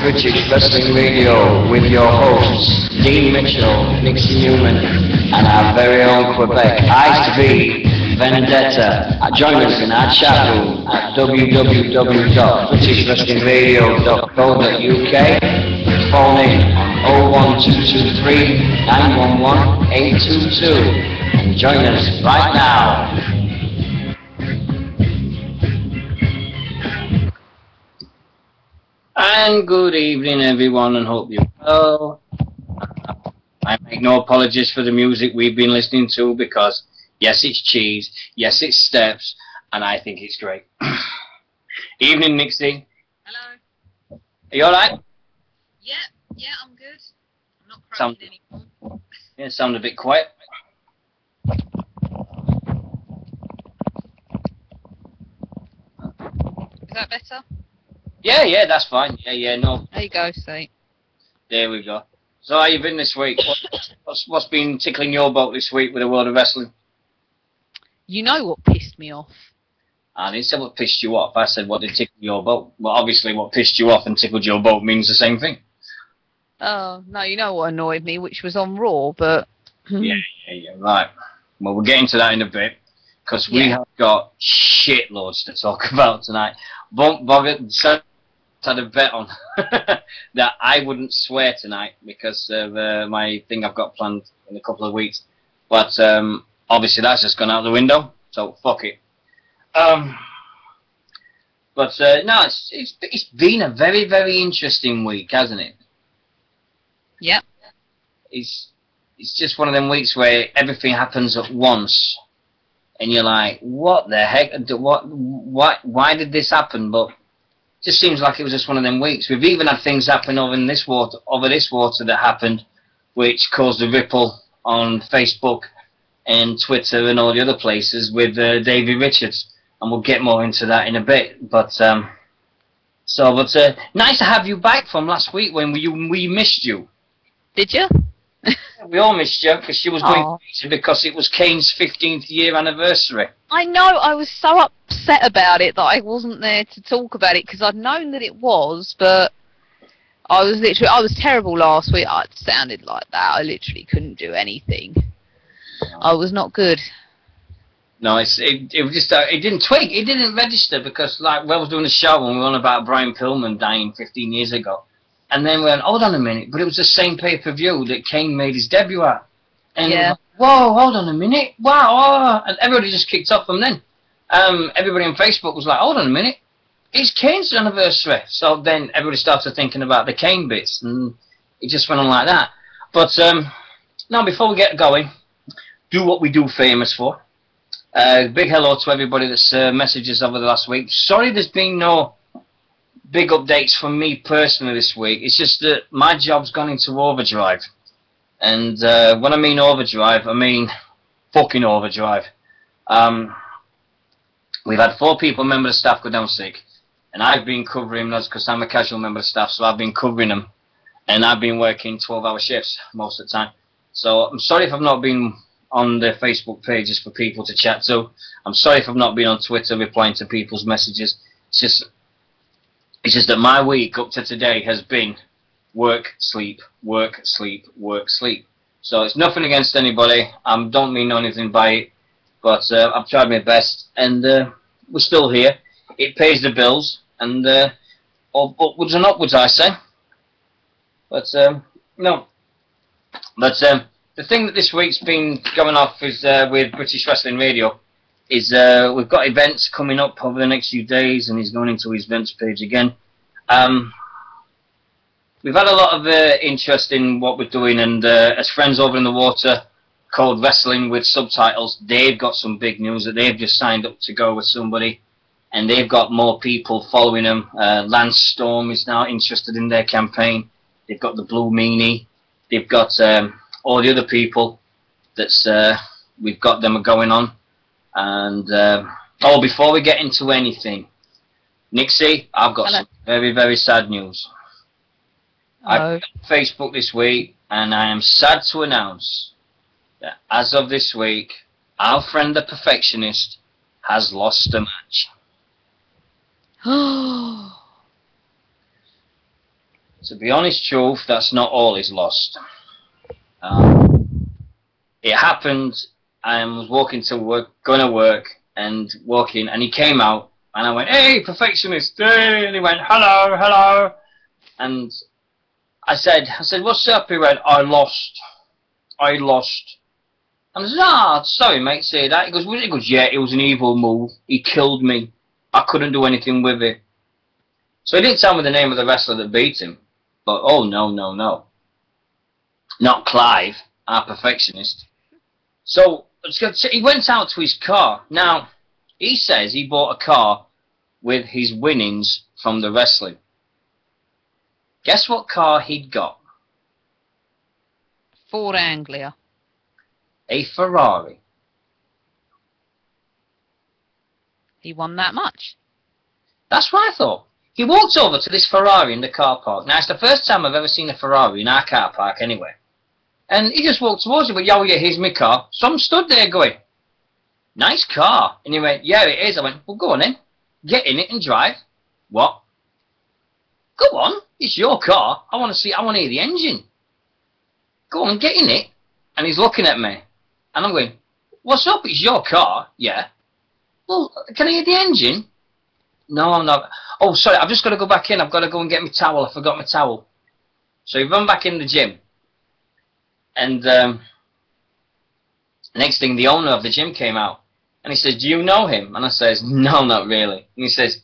British Wrestling Radio with your hosts, Dean Mitchell, Nixy Newman, and our very own Quebec SWE, Vendetta. Join us in our chat room at www.britishwrestlingradio.co.uk. Phone in on 01223 911 822 and join us right now. And good evening, everyone, and hope you're well. I make no apologies for the music we've been listening to because, yes, it's cheese, yes, it's steps, and I think it's great. Evening, Nixy. Hello. Are you alright? Yeah, I'm good. I'm not cracking anymore. Yeah, sound a bit quiet. Is that better? Yeah, that's fine. Yeah, no. There you go, see. There we go. So how you been this week? What's been tickling your boat this week with the world of wrestling? You know what pissed me off? I didn't say what pissed you off. I said what did tickle your boat. Well, obviously what pissed you off and tickled your boat means the same thing. Oh, no, you know what annoyed me, which was on Raw, but... Yeah, right. Well, we'll get into that in a bit, because we have got shitloads to talk about tonight. Boggett had a bet on that I wouldn't swear tonight because of my thing I've got planned in a couple of weeks. But obviously that's just gone out the window, so fuck it. No, it's been a very, very interesting week, hasn't it? Yep. It's just one of them weeks where everything happens at once, and you're like, what the heck? Why did this happen? But it just seems like it was just one of them weeks. We've even had things happen over this water that happened, which caused a ripple on Facebook and Twitter and all the other places with Davey Richards, and we'll get more into that in a bit. But nice to have you back from last week when we missed you. Did you? We all missed you because she was going because it was Kane's 15th year anniversary. I know, I was so upset about it that I wasn't there to talk about it because I'd known that it was, but I was terrible last week. I sounded like that. I literally couldn't do anything. I was not good. No, it didn't twig. It didn't register because I was doing a show and we were on about Brian Pillman dying 15 years ago. And then we went, hold on a minute, but it was the same pay-per-view that Kane made his debut at. And like, whoa, hold on a minute, wow, and everybody just kicked off from then. Everybody on Facebook was like, hold on a minute, it's Kane's anniversary. So then everybody started thinking about the Kane bits, and it just went on like that. But now, before we get going, do what we do famous for. Big hello to everybody that's messages over the last week. Sorry there's been no big updates from me personally this week. It's just that my job's gone into overdrive. And when I mean overdrive, I mean fucking overdrive. We've had 4 people, member of staff, go down sick. And I've been covering those because I'm a casual member of staff, so I've been covering them. And I've been working 12-hour shifts most of the time. So I'm sorry if I've not been on the Facebook pages for people to chat to. I'm sorry if I've not been on Twitter replying to people's messages. It's just that my week up to today has been work, sleep, work, sleep, work, sleep. So it's nothing against anybody. I don't mean anything by it, but I've tried my best, and we're still here. It pays the bills, and upwards and upwards, I say. But no. But the thing that this week's been going off is with British Wrestling Radio. We've got events coming up over the next few days, and he's going into his events page again. We've had a lot of interest in what we're doing, and as friends over in the water called Wrestling with Subtitles, they've got some big news that they've just signed up to go with somebody, and they've got more people following them. Lance Storm is now interested in their campaign. They've got the Blue Meanie. They've got all the other people that's we've got them going on. And before we get into anything, Nixy, I've got some very, very sad news. I've been on Facebook this week, and I am sad to announce that as of this week, our friend the Perfectionist has lost a match. To be honest, truth, that's not all is lost. It happened. I was walking to work, going to work, and walking, and he came out, and I went, "Hey, perfectionist!" Hey, and he went, "Hello, hello," and I said, "What's up?" He went, I lost. And I said, "Ah, sorry, mate, say that." He goes, "Was it?" He goes, "Yeah, it was an evil move. He killed me. I couldn't do anything with it." So he didn't tell me the name of the wrestler that beat him. But, oh, no. Not Clive, our perfectionist. So, he went out to his car. Now, he says he bought a car with his winnings from the wrestling. Guess what car he'd got? Ford Anglia. A Ferrari. He won that much. That's what I thought. He walked over to this Ferrari in the car park. Now, it's the first time I've ever seen a Ferrari in our car park anyway. And he just walked towards it, but yeah, here's my car. So I'm stood there going, "Nice car." And he went, "Yeah, it is." I went, "Well, go on then. Get in it and drive." "What?" "Go on. It's your car. I want to hear the engine." "Go on, get in it." And he's looking at me. And I'm going, "What's up? It's your car." "Yeah." "Well, can I hear the engine?" "No, I'm not." "Oh, sorry, I've just got to go back in. I've got to go and get my towel. I forgot my towel." So he ran back in the gym. And next thing, the owner of the gym came out. And he says, "Do you know him?" And I says, "No, not really." And he says,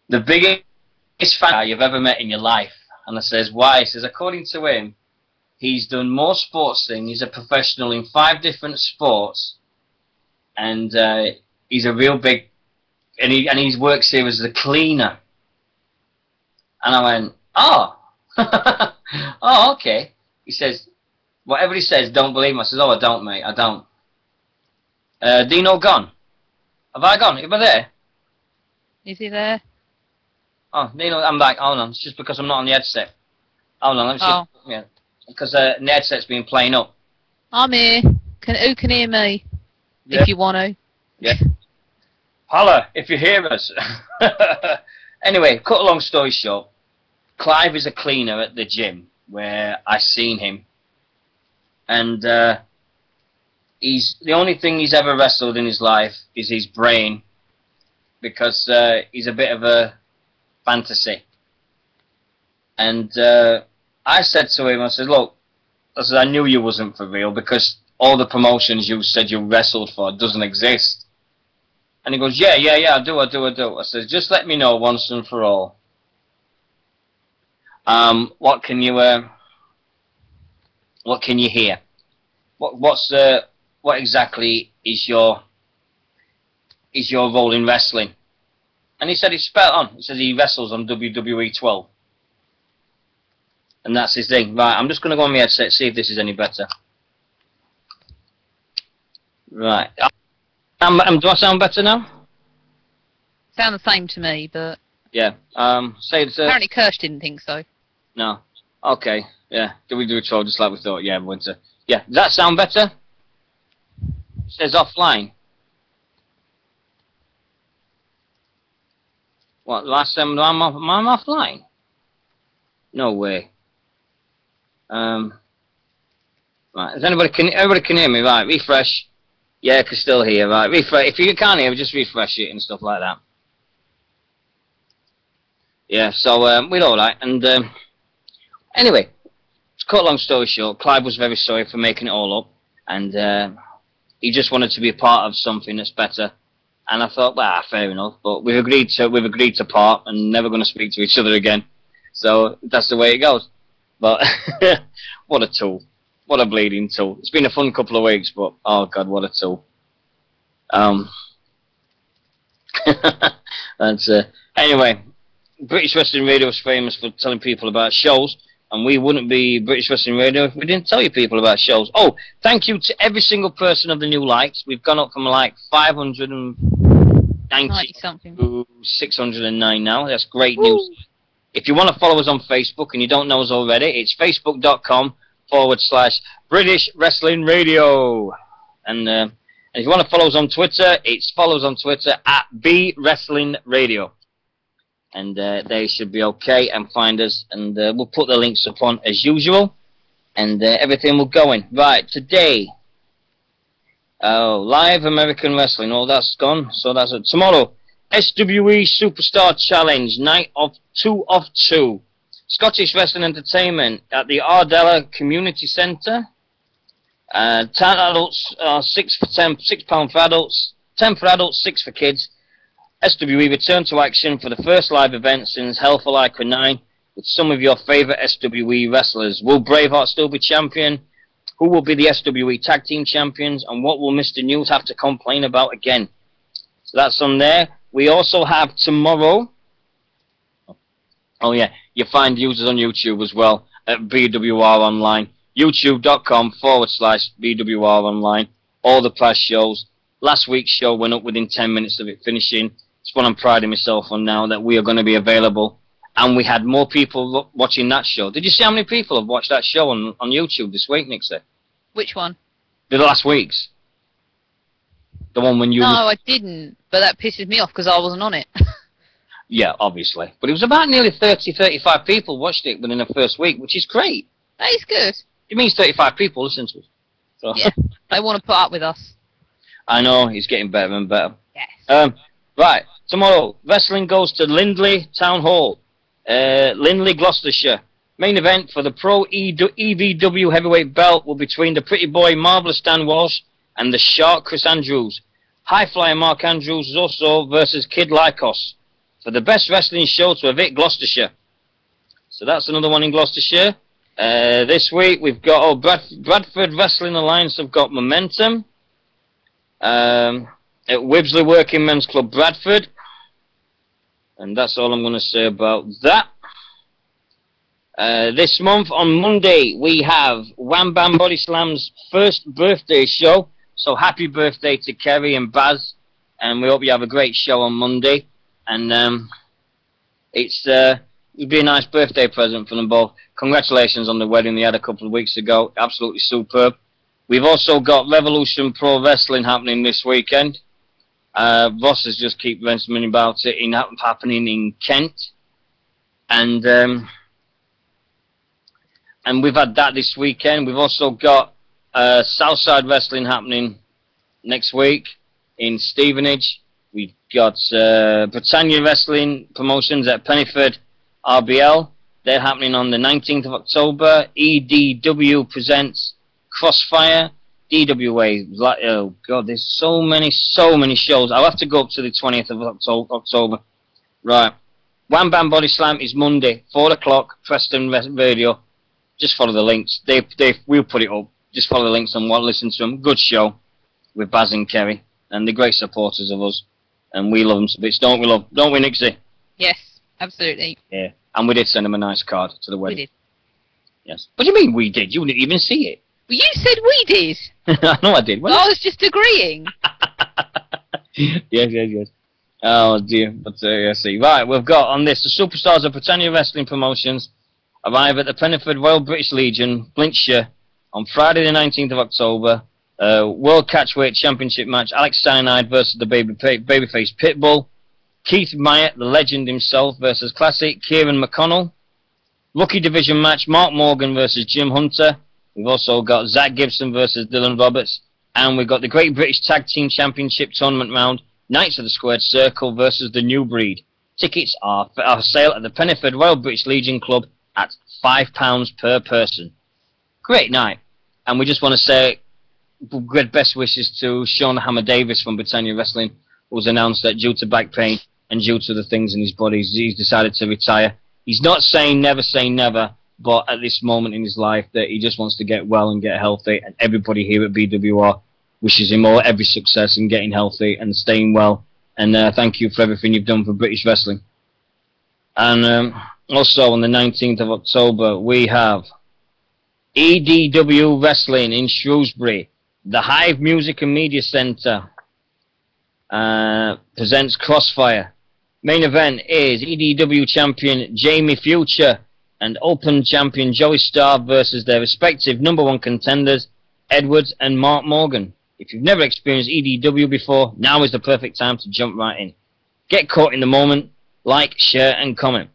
"The biggest fan you've ever met in your life." And I says, "Why?" He says, "According to him, he's done more sports things. He's a professional in 5 different sports. And he's a real big... And he works here as a cleaner." And I went, "Oh." "Oh, okay." He says, "Whatever he says, don't believe him." I says, "Oh, I don't, mate. I don't." Dino gone? Have I gone? Am I there? Is he there? Oh, Dino, I'm back. Hold on. It's just because I'm not on the headset. Hold on. Let me see. Yeah. Because the headset's been playing up. I'm here. Who can hear me? Yeah. If you want to. Yeah. Holla, if you hear us. Anyway, cut a long story short. Clive is a cleaner at the gym where I seen him. And the only thing he's ever wrestled in his life is his brain, because he's a bit of a fantasy. And I said to him, I said, "Look," I said, "I knew you wasn't for real, because all the promotions you said you wrestled for doesn't exist." And he goes, yeah, I do. I said, "Just let me know once and for all. What can you hear? What exactly is your role in wrestling?" And he said it's spelled on. He says he wrestles on WWE 12. And that's his thing. Right, I'm just going to go on my headset, see if this is any better. Right. Do I sound better now? Sound the same to me, but... Yeah. Say it's... Apparently Kirsch didn't think so. No. Okay. Yeah. Do we do a 12 just like we thought? Yeah, winter. Yeah. Does that sound better? It says offline. What, last time I'm offline? No way. Right. Everybody can hear me? Right. Refresh. Yeah, I can still hear. Right. Refresh. If you can't hear, just refresh it and stuff like that. Yeah. So we're all right. And anyway, to cut a long story short, Clive was very sorry for making it all up, and he just wanted to be a part of something that's better. And I thought, well, fair enough. But we've agreed to part, and never going to speak to each other again. So that's the way it goes. But what a tool! What a bleeding tool! It's been a fun couple of weeks, but oh god, what a tool! That's anyway. British Wrestling Radio is famous for telling people about shows, and we wouldn't be British Wrestling Radio if we didn't tell you people about shows. Oh, thank you to every single person of the new likes. We've gone up from like 590 something to 609 now. That's great news. If you want to follow us on Facebook and you don't know us already, it's facebook.com/British Wrestling Radio. And if you want to follow us on Twitter, follow us on Twitter @BWrestlingRadio. and they should be okay and find us, and we'll put the links upon as usual, and everything will go in. Right, today, live American Wrestling, that's gone, so that's it. Tomorrow, SWE Superstar Challenge, night of 2 of 2. Scottish Wrestling Entertainment at the Ardella Community Centre. 10 adults, £6 for adults, 10 for adults, 6 for kids. SWE return to action for the first live event since Hell for Lycra 9 with some of your favourite SWE wrestlers. Will Braveheart still be champion? Who will be the SWE Tag Team Champions? And what will Mr. News have to complain about again? So that's on there. We also have tomorrow... Oh yeah, you find users on YouTube as well at BWR Online. YouTube.com/BWR Online. All the past shows. Last week's show went up within 10 minutes of it finishing. It's what I'm priding myself on now, that we are going to be available. And we had more people watching that show. Did you see how many people have watched that show on YouTube this week, Nixy? Which one? The last week's. The one when you... No, I didn't. But that pisses me off because I wasn't on it. Yeah, obviously. But it was about nearly 35 people watched it within the first week, which is great. That is good. It means 35 people listen to us. So. Yeah, they want to put up with us. I know, he's getting better and better. Yes. Right, tomorrow, wrestling goes to Lindley Town Hall, Lindley, Gloucestershire. Main event for the Pro EVW heavyweight belt will be between the Pretty Boy Marvellous Dan Walsh and the Shark Chris Andrews. High Flyer Mark Andrews is also versus Kid Lykos for the best wrestling show to evict Gloucestershire. So that's another one in Gloucestershire. This week we've got Bradford Wrestling Alliance have got momentum. At Wibsley Working Men's Club Bradford. And that's all I'm going to say about that. This month on Monday we have Wham Bam Body Slam's first birthday show. So happy birthday to Kerry and Baz. And we hope you have a great show on Monday. And it'll be a nice birthday present for them both. Congratulations on the wedding they had a couple of weeks ago. Absolutely superb. We've also got Revolution Pro Wrestling happening this weekend. Ross has just keep mentioning about it happening in Kent. And we've had that this weekend. We've also got Southside Wrestling happening next week in Stevenage. We've got Britannia Wrestling Promotions at Pennyford RBL. They're happening on the 19th of October. EDW presents Crossfire. DWA. Oh, God, there's so many shows. I'll have to go up to the 20th of October. Right. Wham Bam Body Slam is Monday, 4 o'clock, Preston Radio. Just follow the links. We'll put it up. Just follow the links and listen to them. Good show with Baz and Kerry. And they're great supporters of us. And we love them so bits, don't we, love? Don't we, Nixie? Yes, absolutely. Yeah. And we did send them a nice card to the wedding. We did. Yes. What do you mean we did? You didn't even see it. Well, you said we did. I know I did. I was just agreeing. Yes. Oh, dear. But, see. Right, we've got on this, the Superstars of Britannia Wrestling Promotions arrive at the Pennyford Royal British Legion, Flintshire, on Friday the 19th of October. World Catchweight Championship match, Alex Cyanide versus the babyface Pitbull. Keith Myatt, the legend himself, versus Classic Kieran McConnell. Rookie Division match, Mark Morgan versus Jim Hunter. We've also got Zach Gibson versus Dylan Roberts. And we've got the Great British Tag Team Championship Tournament round, Knights of the Squared Circle versus the New Breed. Tickets are for sale at the Pennyford Royal British Legion Club at £5 per person. Great night. And we just want to say great best wishes to Sean Hammer Davis from Britannia Wrestling, who was announced that due to back pain and due to the things in his body, he's decided to retire. He's not saying never say never, but at this moment in his life that he just wants to get well and get healthy, and everybody here at BWR wishes him all every success in getting healthy and staying well, and thank you for everything you've done for British wrestling. And also on the 19th of October we have EDW Wrestling in Shrewsbury. The Hive Music and Media Centre presents Crossfire. Main event is EDW champion Jamie Future and Open champion Joey Starr versus their respective #1 contenders, Edwards and Mark Morgan. If you've never experienced EDW before, now is the perfect time to jump right in. Get caught in the moment, like, share, and comment.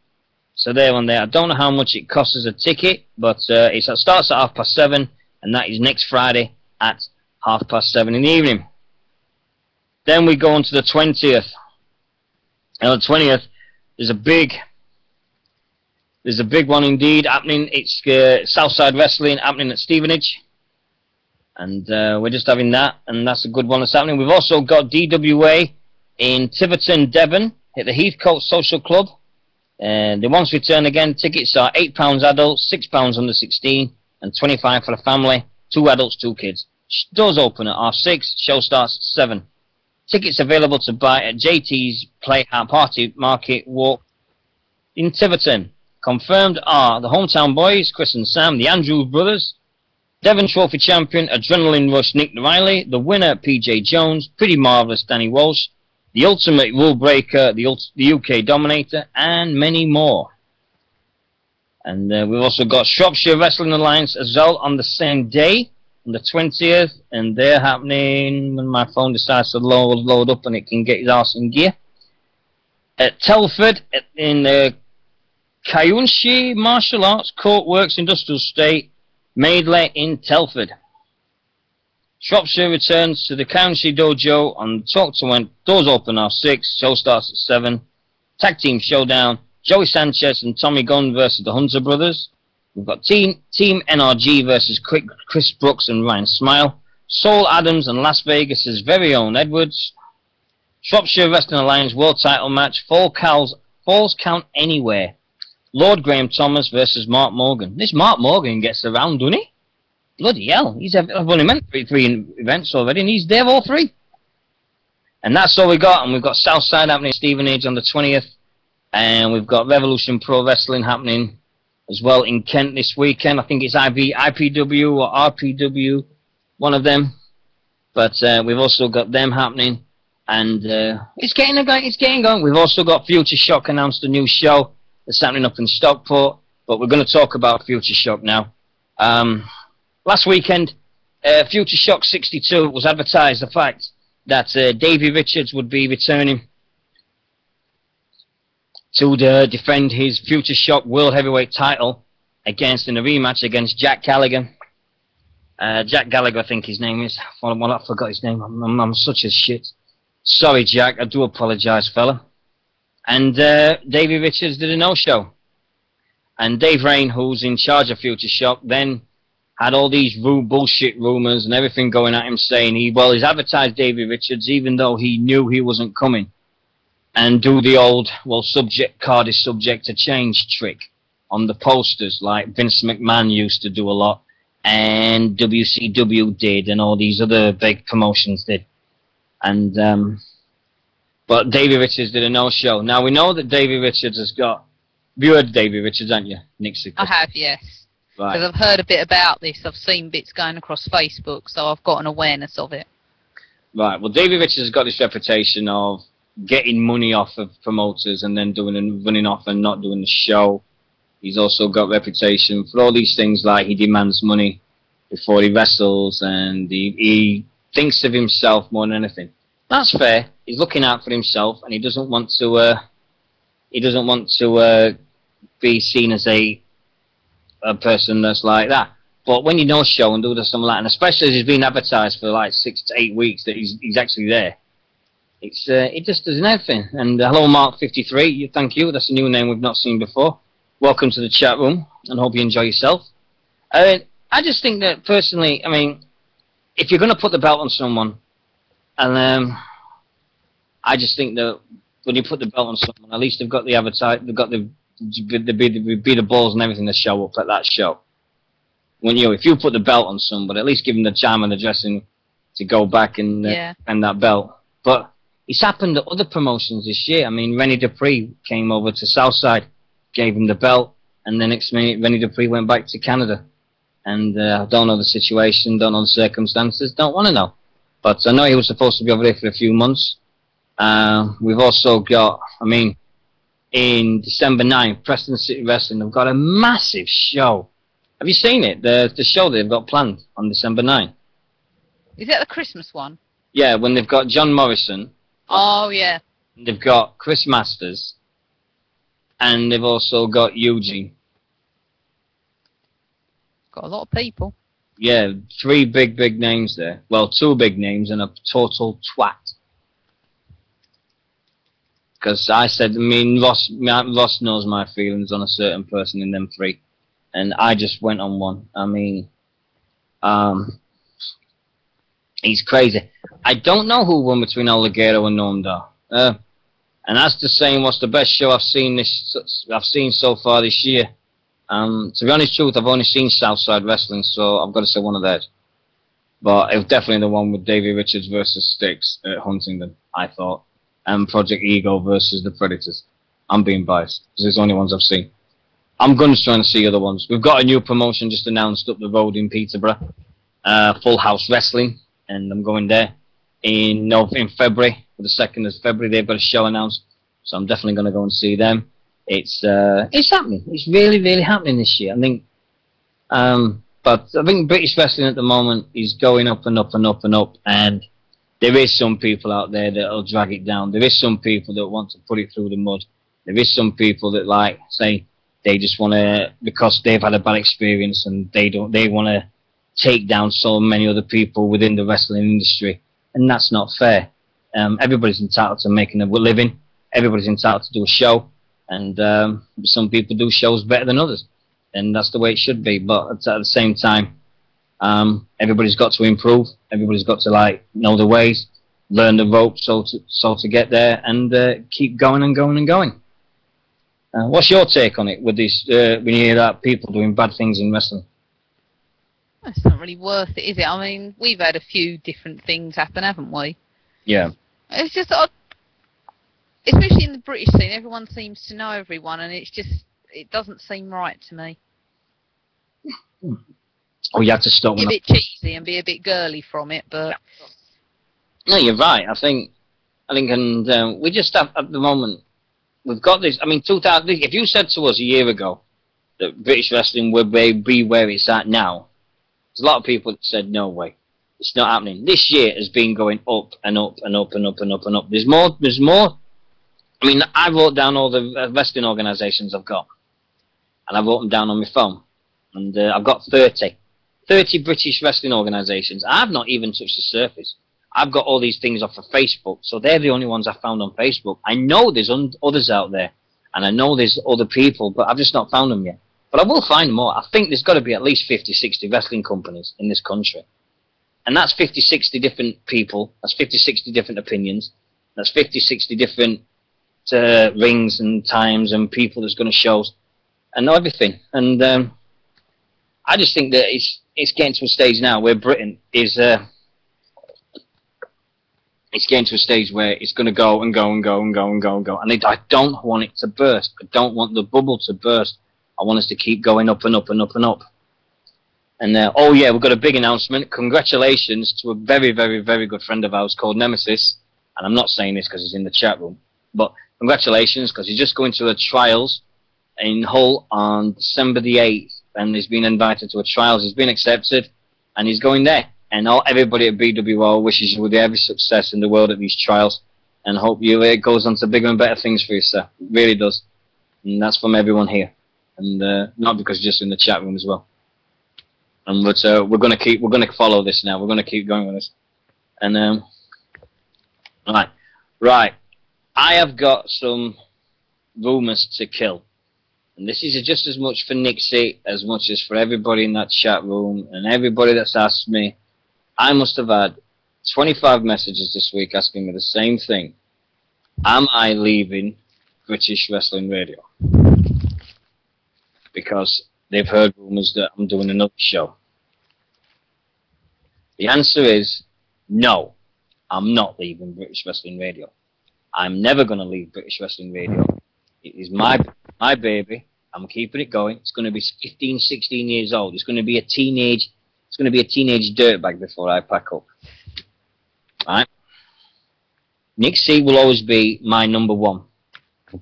So they're on there. I don't know how much it costs as a ticket, but it starts at 7:30, and that is next Friday at 7:30 in the evening. Then we go on to the 20th. And on the 20th, there's a big one indeed happening. It's Southside Wrestling happening at Stevenage. And we're just having that, and that's a good one that's happening. We've also got DWA in Tiverton, Devon, at the Heathcote Social Club. And they once return again. Tickets are £8 adults, £6 under 16, and 25 for the family. 2 adults, 2 kids. Doors open at 6:30. Show starts at 7. Tickets available to buy at JT's Party Market Walk in Tiverton. Confirmed are the Hometown Boys, Chris and Sam, the Andrews Brothers, Devon Trophy Champion, Adrenaline Rush Nick Riley, the winner PJ Jones, Pretty Marvellous Danny Walsh, the Ultimate Rule Breaker, the UK Dominator, and many more. And we've also got Shropshire Wrestling Alliance as well on the same day, on the 20th, and they're happening when my phone decides to load up and it can get his arse in gear. At Telford, in the Kayunshi Martial Arts Court Works Industrial Estate, Maidley in Telford. Shropshire returns to the Kayunshi Dojo on Talk to When. Doors open at 6, show starts at 7. Tag Team Showdown, Joey Sanchez and Tommy Gunn versus the Hunter Brothers. We've got Team NRG versus Chris Brooks and Ryan Smile. Saul Adams and Las Vegas's very own Edwards. Shropshire Wrestling Alliance World Title Match, Falls Count Anywhere. Lord Graham Thomas versus Mark Morgan. This Mark Morgan gets around, doesn't he? Bloody hell. I've only meant three events already, and he's there all 3. And that's all we got. And we've got Southside happening at Stevenage on the 20th. And we've got Revolution Pro Wrestling happening as well in Kent this weekend. I think it's IPW or RPW, one of them. But we've also got them happening. And it's getting going. We've also got Future Shock announced a new show that's happening up in Stockport. But we're going to talk about Future Shock now. Last weekend, Future Shock 62 was advertised the fact that Davey Richards would be returning to defend his Future Shock World Heavyweight title in a rematch against Jack Gallagher. Jack Gallagher, I think his name is. Well, I forgot his name. I'm such a shit. Sorry, Jack. I do apologise, fella. And Davey Richards did a no-show. And Dave Rain, who's in charge of Future Shock, then had all these bullshit rumours and everything going at him saying he's advertised Davey Richards even though he knew he wasn't coming. And do the old, card is subject to change trick on the posters like Vince McMahon used to do a lot and WCW did and all these other big promotions did. And but Davey Richards did a no-show. Now we know that Davey Richards has got... You heard Davey Richards, haven't you, Nixy? I have, yes. Right. Because I've heard a bit about this. I've seen bits going across Facebook, so I've got an awareness of it. Right. Well, Davey Richards has got this reputation of getting money off of promoters and then running off and not doing the show. He's also got reputation for all these things like he demands money before he wrestles and he thinks of himself more than anything. That's fair. He's looking out for himself and he doesn't want to be seen as a person that's like that. But when you know show and do something like that, and especially as he's been advertised for like 6 to 8 weeks that he's actually there, it just does everything. And hello Mark53, thank you. That's a new name we've not seen before. Welcome to the chat room and hope you enjoy yourself. I just think that personally, I mean, if you're going to put the belt on someone, and I just think that when you put the belt on someone, at least they've got the be the balls and everything to show up at that show. If you put the belt on somebody, at least give them the time and the dressing to go back and that belt. But it's happened at other promotions this year. I mean, Rennie Dupree came over to Southside, gave him the belt, and the next minute Rennie Dupree went back to Canada. And I don't know the situation, don't know the circumstances, don't want to know. But I know he was supposed to be over there for a few months. We've also got, in December 9th, Preston City Wrestling have got a massive show. Have you seen it? The show they've got planned on December 9th. Is that the Christmas one? Yeah, when they've got John Morrison. Oh, yeah. They've got Chris Masters. and they've also got Eugene. Got a lot of people. Yeah, 3 big names there. Well, 2 big names and a total twat. Because I said, I mean, Ross knows my feelings on a certain person in them 3. And I just went on one. I mean, he's crazy. I don't know who won between Alligator and Noam Dar. And that's the saying, what's the best show I've seen so far this year. To be honest, truth, I've only seen Southside Wrestling, so I've got to say one of theirs. But it was definitely the one with Davey Richards versus Styx at Huntingdon, I thought. And Project Ego versus the Predators. I'm being biased, because it's the only ones I've seen. I'm going to try and see other ones. We've got a new promotion just announced up the road in Peterborough. Full House Wrestling, and I'm going there in February. For the 2nd of February, they've got a show announced, so I'm definitely going to go and see them. It's happening. It's really happening this year. I think, but I think British wrestling at the moment is going up and up and up and up, and there is some people out there that'll drag it down. There is some people that want to put it through the mud. There is some people that say they just want to, because they've had a bad experience and they want to take down so many other people within the wrestling industry, and that's not fair. Everybody's entitled to making a living. Everybody's entitled to do a show, and some people do shows better than others, and that's the way it should be. But at the same time, everybody's got to improve. Everybody's got to know the ways, learn the ropes, so to get there, and keep going and going and going. What's your take on it with this? When you hear that people doing bad things in wrestling? It's not really worth it, is it? I mean, we've had a few different things happen, haven't we? Yeah. It's just, especially in the British scene, everyone seems to know everyone, and it doesn't seem right to me. Oh, you have to stop. Be a bit cheesy and be a bit girly from it, but no, you're right. I think, and we just have at the moment. We've got this. I mean, 2000. If you said to us a year ago that British wrestling would be where it's at now, there's a lot of people that said no way, it's not happening. This year has been going up and up and up and up and up and up. There's more. I mean, I wrote down all the wrestling organisations I've got, and I wrote them down on my phone, and I've got 30 British wrestling organisations. I've not even touched the surface. I've got all these things off of Facebook, so they're the only ones I found on Facebook. I know there's others out there, and I know there's other people, but I've just not found them yet. But I will find more. I think there's got to be at least 50, 60 wrestling companies in this country. And that's 50, 60 different people. That's 50, 60 different opinions. That's 50, 60 different rings and times and people that's going to shows and everything. And I just think that it's getting to a stage now where Britain is... it's getting to a stage where it's going to go and go and go and go and go and go. And I don't want it to burst. I don't want the bubble to burst. I want us to keep going up and up and up and up. And oh yeah, we've got a big announcement. Congratulations to a very, very, very good friend of ours called Nemesis. And I'm not saying this because he's in the chat room. But congratulations, because he's just going to the trials in Hull on December the 8th. And he's been invited to a trials. He's been accepted. And he's going there. And everybody at BWO wishes you every success in the world at these trials, and hope it goes on to bigger and better things for you, sir. It really does. And that's from everyone here, and not because just in the chat room as well. And we're going to follow this now. We're going to keep going with this. And right. I have got some rumours to kill. And this is just as much for Nixy as much as for everybody in that chat room and everybody that's asked me. I must have had 25 messages this week asking me the same thing. Am I leaving British Wrestling Radio? Because they've heard rumours that I'm doing another show. The answer is no, I'm not leaving British Wrestling Radio. I'm never going to leave British Wrestling Radio. It is my baby. I'm keeping it going. It's going to be 15, 16 years old. It's going to be a teenage dirtbag before I pack up. Right? Nixy will always be my number one.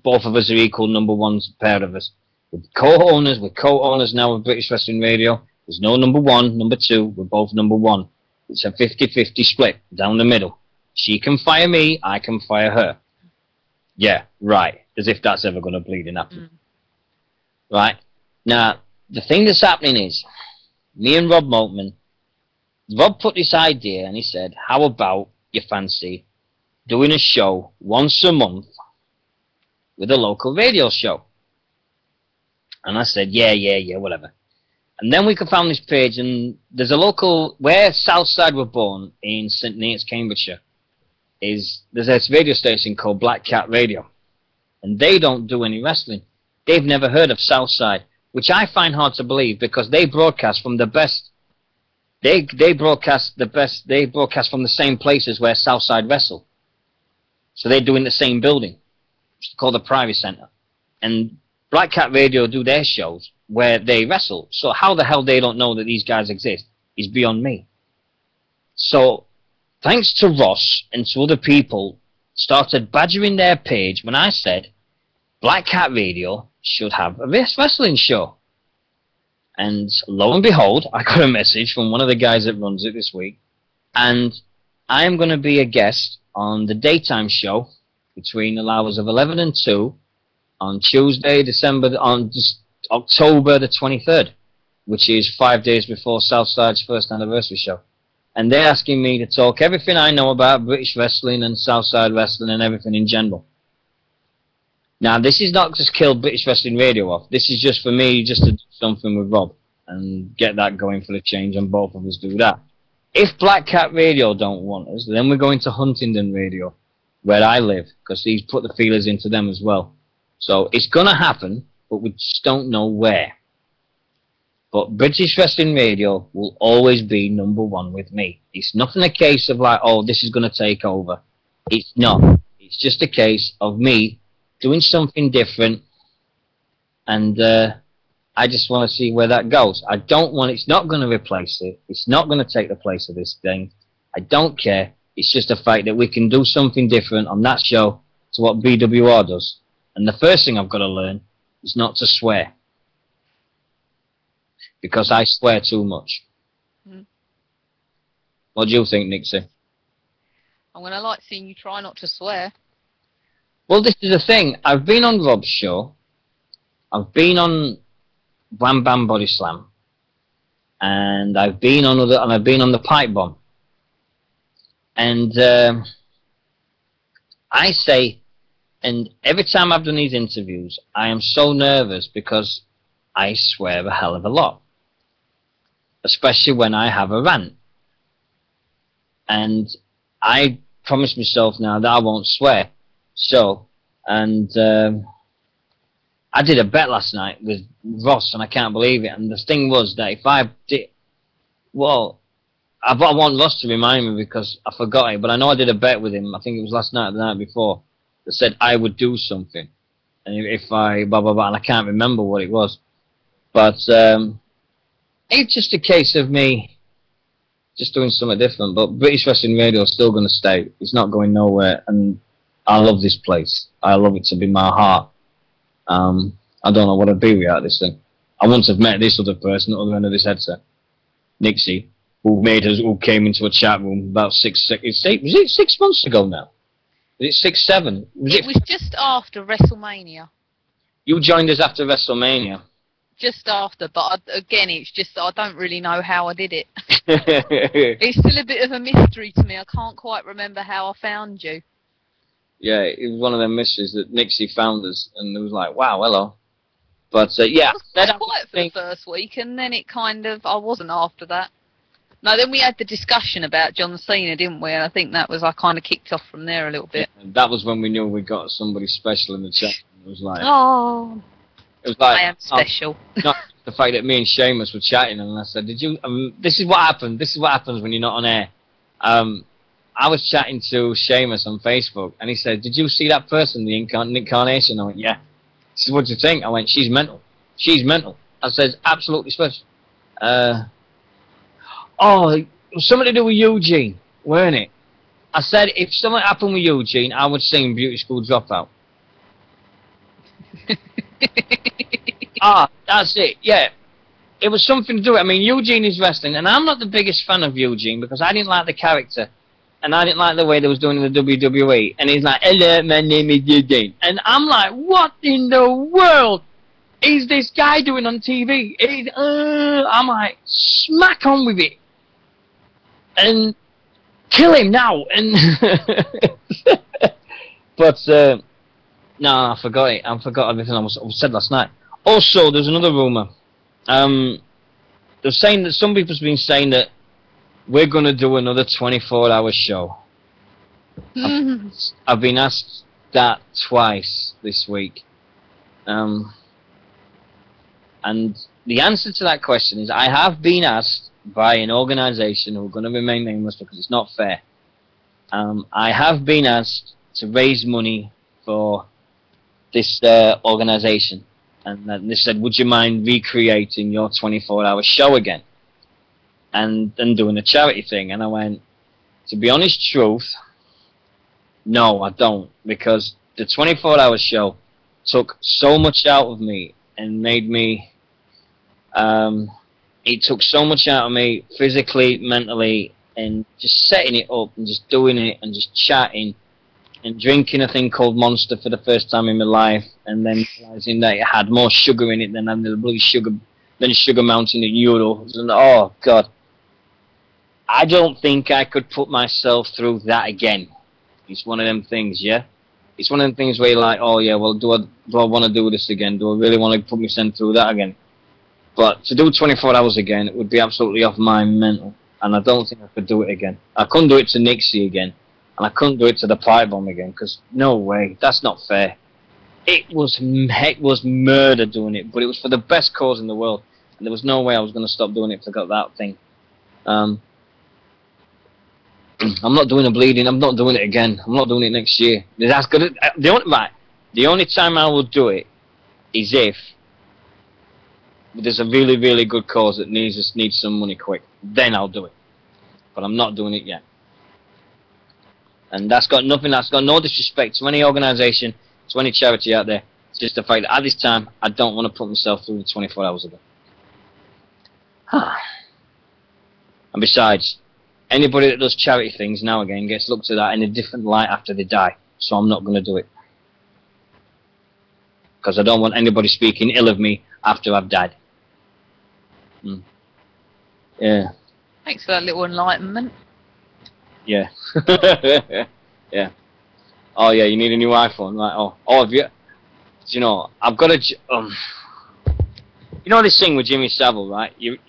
Both of us are equal number ones, pair of us. We're co-owners now of British Wrestling Radio. There's no number one, number two. We're both number one. It's a 50-50 split down the middle. She can fire me, I can fire her. Yeah, right. as if that's ever going to bleed and happen. Right? Now, the thing that's happening is, me and Rob Maltman, Rob put this idea and he said, how about you fancy doing a show once a month with a local radio show? And I said, yeah, whatever. And then we could find this page, and there's a local, where Southside were born, in St Neots, Cambridgeshire, there's this radio station called Black Cat Radio. And they don't do any wrestling. They've never heard of Southside, which I find hard to believe, because they broadcast from the best, they broadcast from the same places where Southside wrestle. So they do in the same building. It's called the Private Centre. And Black Cat Radio do their shows where they wrestle. So how the hell they don't know that these guys exist is beyond me. So thanks to Ross and to other people, started badgering their page when I said Black Cat Radio should have a wrestling show. And lo and behold, I got a message from one of the guys that runs it this week, and I am going to be a guest on the daytime show between the hours of 11 and 2 on Tuesday, October the 23rd, which is 5 days before Southside's first anniversary show. And they're asking me to talk everything I know about British wrestling and Southside wrestling and everything in general. Now, this is not just kill British Wrestling Radio off. This is just for me, just to do something with Rob and get that going for the change, and both of us do that. If Black Cat Radio don't want us, then we're going to Huntingdon Radio, where I live, because he's put the feelers into them as well. So it's going to happen, but we just don't know where. But British Wrestling Radio will always be #1 with me. It's nothing a case of like, oh, this is going to take over. It's not. It's just a case of me doing something different, and I just want to see where that goes. I don't want, it's not going to replace it. It's not going to take the place of this thing. I don't care. It's just a fact that we can do something different on that show to what BWR does. And the first thing I've got to learn is not to swear, because I swear too much. What do you think, Nixy? I'm going to like seeing you try not to swear. Well, this is the thing. I've been on Rob's show. I've been on Wham Bam Body Slam, and I've been on the Pipe Bomb. And I say, and every time I've done these interviews, I am so nervous because I swear a hell of a lot, especially when I have a rant. And I promise myself now that I won't swear. So, and I did a bet last night with Ross, and I can't believe it. And the thing was that if I did, well, I want Ross to remind me because I forgot it, but I know I did a bet with him. I think it was last night or the night before, that said I would do something, and if I blah blah blah, and I can't remember what it was. But it's just a case of me just doing something different. But British Wrestling Radio is still going to stay. It's not going nowhere, and I love this place. I love it to be my heart. I don't know what I'd be without this thing. I once have met this other person at the other end of this headset, Nixy, who came into a chat room about 6 months ago now? Was it 6, 7? It was just after WrestleMania. You joined us after WrestleMania. Just after, but again, it's just I don't really know how I did it. It's still a bit of a mystery to me. I can't quite remember how I found you. Yeah, it was one of them mysteries that Nixie found us, and it was like, wow, hello. But yeah, I was quite quiet for the first week, and then it kind of, I wasn't after that. No, then we had the discussion about John Cena, didn't we? And I think that was, I kind of kicked off from there a little bit. Yeah, that was when we knew we got somebody special in the chat. It was like, oh, it was like, I am special. Not the fact that me and Seamus were chatting, and I said, "Did you? This is what happened. This is what happens when you're not on air." I was chatting to Seamus on Facebook, and he said, "Did you see that person, the incarnation?" I went, "Yeah." He said, "What do you think?" I went, "She's mental. She's mental." I said, "Absolutely special." Oh, it was something to do with Eugene, weren't it? I said, if something happened with Eugene, I would sing Beauty School Dropout. That's it, yeah. It was something to do with it. I mean, Eugene is wrestling, and I'm not the biggest fan of Eugene because I didn't like the character and I didn't like the way they was doing in the WWE. And he's like, "Hello, my name is Dean," and I'm like, "What in the world is this guy doing on TV?" I'm like, smack on with it, and kill him now. And but no, I forgot it. I forgot everything I was said last night. Also, there's another rumor. They're saying that some people's been saying that we're gonna do another 24-hour show. I've been asked that twice this week, and the answer to that question is I have been asked by an organisation who are going to remain nameless because it's not fair. I have been asked to raise money for this organisation, and they said, "Would you mind recreating your 24-hour show again and doing a charity thing?" And I went, to be honest truth, no, I don't, because the 24-hour show took so much out of me and made me, it took so much out of me physically, mentally, and just setting it up and just doing it and just chatting and drinking a thing called Monster for the first time in my life, and then realizing that it had more sugar in it than the bloody Sugar Mountain in Europe. And oh God, I don't think I could put myself through that again. It's one of them things, yeah. It's one of them things where you're like, oh yeah, well, do I want to do this again? Do I really want to put myself through that again? But to do 24 hours again, it would be absolutely off my mental, and I don't think I could do it again. I couldn't do it to Nixy again, and I couldn't do it to the Pipe Bomb again, because no way, that's not fair. It was murder doing it, but it was for the best cause in the world, and there was no way I was going to stop doing it if I got that thing. I'm not doing a bleeding. I'm not doing it again. I'm not doing it next year. That's good. The only time I will do it is if there's a really, really good cause that needs some money quick. Then I'll do it. But I'm not doing it yet. And that's got nothing. That's got no disrespect to any organisation, to any charity out there. It's just the fact that at this time I don't want to put myself through the 24 hours of it. And besides, anybody that does charity things now again gets looked at that in a different light after they die. So I'm not going to do it. Because I don't want anybody speaking ill of me after I've died. Yeah. Thanks for that little enlightenment. Yeah. Yeah. Oh yeah, you need a new iPhone, right? Oh, have you? You know, I've got a. You know this thing with Jimmy Savile, right? You've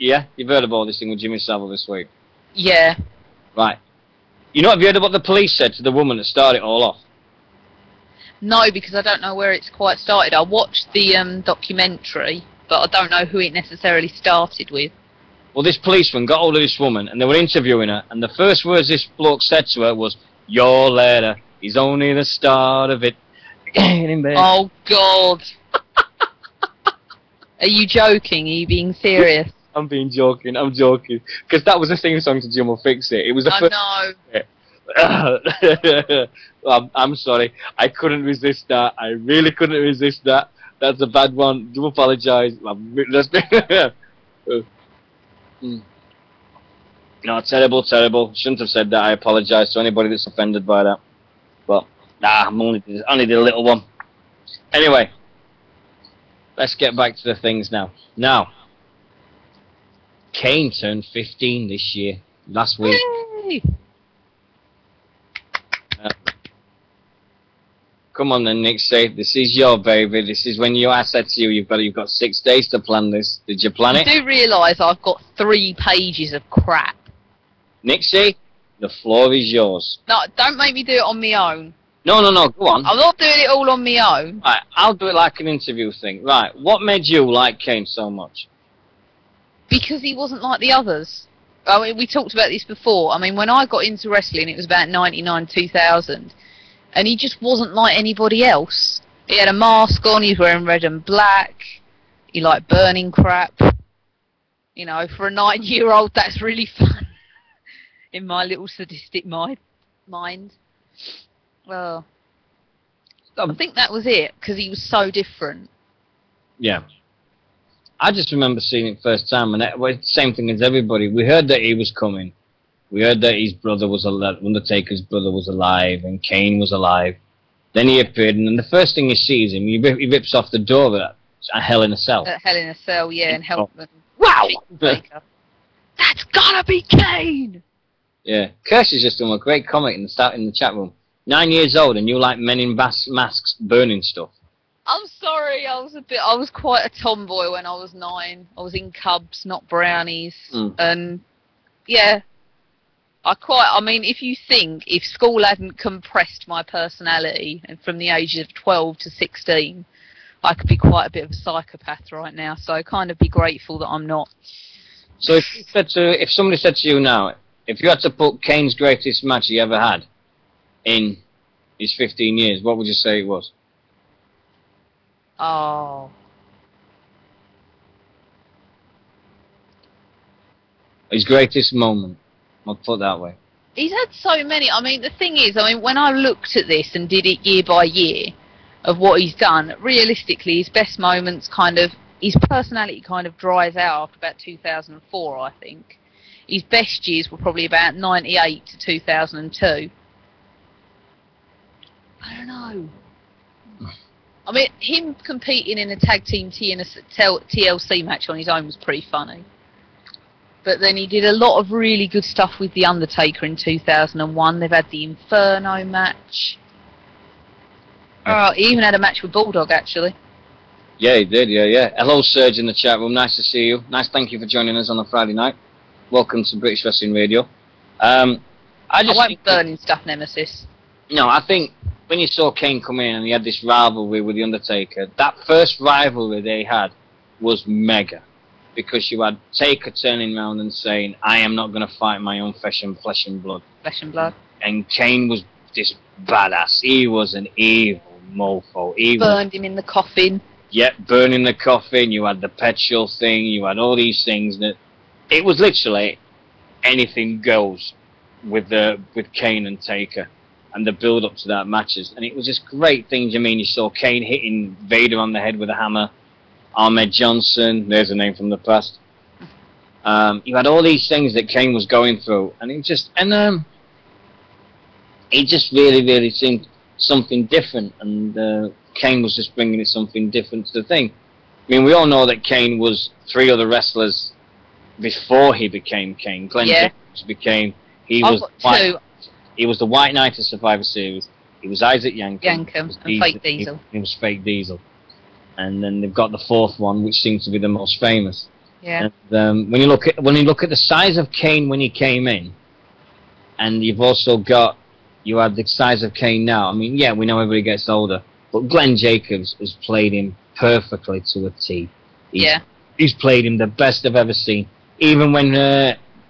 heard about this thing with Jimmy Savile this week. Yeah. Right. You know, have you heard what the police said to the woman that started it all off? No, because I don't know where it's quite started. I watched the documentary, but I don't know who it necessarily started with. Well, this policeman got hold of this woman, and they were interviewing her, and the first words this bloke said to her was, "Your letter is only the start of it." In bed. Oh, God. Are you joking? Are you being serious? I'm being joking. I'm joking. Because that was the theme song to Jim Will Fix It. It was the first. No. I'm sorry. I couldn't resist that. I really couldn't resist that. That's a bad one. Do apologise. No, terrible, terrible. Shouldn't have said that. I apologise to anybody that's offended by that. But, I'm only did a little one. Anyway, let's get back to the things now. Now, Kane turned 15 this year, last week. Come on then, Nixy. This is your baby. This is when I said to you, you've got 6 days to plan this. Did you plan it? You do realise I've got 3 pages of crap. Nixy, the floor is yours. No, don't make me do it on my own. No, go on. I'm not doing it all on my own. Right, I'll do it like an interview thing. Right, what made you like Kane so much? Because he wasn't like the others. I mean, we talked about this before. I mean, when I got into wrestling, it was about 99, 2000. And he just wasn't like anybody else. He had a mask on, he was wearing red and black. He liked burning crap. You know, for a 9-year-old, that's really fun. In my little sadistic mind. Well, I think that was it, because he was so different. Yeah. I just remember seeing it first time, and same thing as everybody. We heard that he was coming, We heard that his brother was alive, Undertaker's brother was alive, and Kane was alive. Then he appeared, and then the first thing he sees him, he rips off the door at Hell in a Cell. At Hell in a Cell, yeah, and help them. Wow! That's gotta be Kane! Yeah, Kirsty's just doing a great comment in the chat room. 9 years old, and you like men in masks burning stuff. I'm sorry, I was quite a tomboy when I was 9. I was in Cubs, not Brownies, and yeah, I mean, if school hadn't compressed my personality, and from the ages of 12 to 16, I could be quite a bit of a psychopath right now, so I kind of be grateful that I'm not. So if somebody said to you now, if you had to put Kane's greatest match he ever had in his 15 years, what would you say it was? Oh. His greatest moment. I'll put it that way. He's had so many. I mean, the thing is, when I looked at this and did it year by year of what he's done, realistically, his best moments his personality kind of dries out after about 2004, I think. His best years were probably about 98 to 2002. I don't know. I mean, him competing in a tag team TLC match on his own was pretty funny. But then he did a lot of really good stuff with The Undertaker in 2001. They've had the Inferno match. Oh, he even had a match with Bulldog, actually. Yeah, he did, yeah. Hello, Serge, in the chat room. Nice to see you. Thank you for joining us on a Friday night. Welcome to British Wrestling Radio. I won't be burning stuff, Nemesis. No, I think when you saw Kane come in and he had this rivalry with The Undertaker, that first rivalry they had was mega. Because you had Taker turning around and saying, I am not going to fight my own flesh and blood. Flesh and blood. And Kane was this badass. He was an evil mofo. Burned him in the coffin. Yeah, burning the coffin. You had the petrol thing. You had all these things that... It was literally anything goes with Kane and Taker. And the build-up to that matches. And it was just great things. I mean, you saw Kane hitting Vader on the head with a hammer. Ahmed Johnson, there's a name from the past. You had all these things that Kane was going through, and it just really seemed something different, and Kane was just bringing it something different to the thing. I mean, we all know that Kane was 3 other wrestlers before he became Kane. Glenn Jacobs became. He was the White Knight of Survivor Series. He was Isaac Yankem and Fake Diesel. He was Fake Diesel. And then they've got the 4th one, which seems to be the most famous. Yeah. And, when you look at the size of Kane when he came in, and you had the size of Kane now. I mean, yeah, we know everybody gets older, but Glenn Jacobs has played him perfectly to a T. He's played him the best I've ever seen. Even when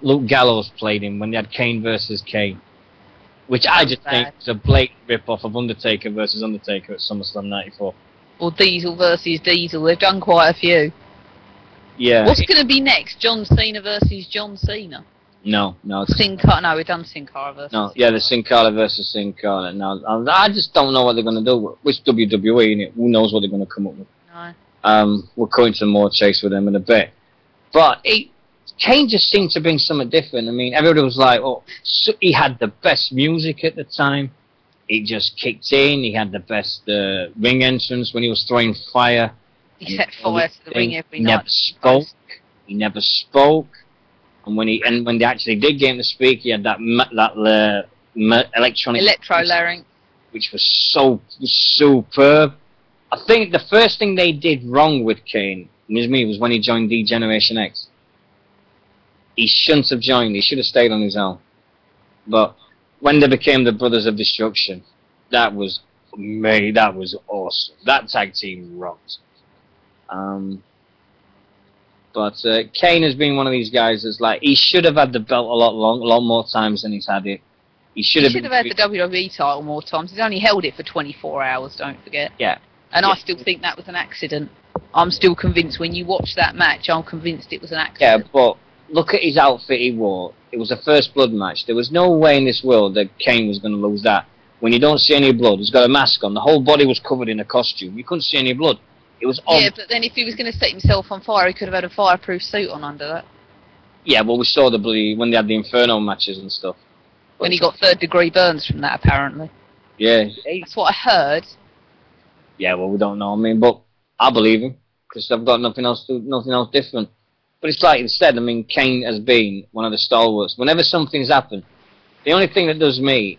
Luke Gallows played him, when they had Kane versus Kane, which I just think is a blatant rip-off of Undertaker versus Undertaker at SummerSlam '94. Or Diesel versus Diesel. They've done quite a few. Yeah. What's going to be next? John Cena versus John Cena? No. Sin Cara. No, we've done Sin Cara versus. No, yeah, the Sin Cara versus Sin Cara. Now, I just don't know what they're going to do. Which WWE, innit? Who knows what they're going to come up with? No. We'll go into more chase with them in a bit. But Kane just seemed to bring something different. I mean, everybody was like, oh, so he had the best music at the time. He just kicked in. He had the best ring entrance when he was throwing fire. He set fire to the ring every night. He never spoke. And when they actually did get him to speak, he had that electronic electro-larynx, which was so superb. I think the first thing they did wrong with Kane was when he joined D-Generation X. He shouldn't have joined. He should have stayed on his own. But when they became the Brothers of Destruction, that was amazing. That was awesome. That tag team rocked. But Kane has been one of these guys that's like, he should have had the belt a lot more times than he's had it. He should have had the WWE title more times. He's only held it for 24 hours, don't forget. Yeah. And I still think that was an accident. I'm still convinced when you watch that match, I'm convinced it was an accident. Yeah, but look at his outfit he wore. It was a first blood match. There was no way in this world that Kane was going to lose that. When you don't see any blood, he's got a mask on. The whole body was covered in a costume. You couldn't see any blood. It was Yeah, but then if he was going to set himself on fire, he could have had a fireproof suit on under that. Yeah, well, we saw the bloody when they had the Inferno matches and stuff. When he got third-degree burns from that, apparently. Yeah. That's what I heard. Yeah, well, we don't know. I mean, but I believe him because I've got nothing else different. But it's like instead, I mean, Kane has been one of the stalwarts. Whenever something's happened, the only thing that does me,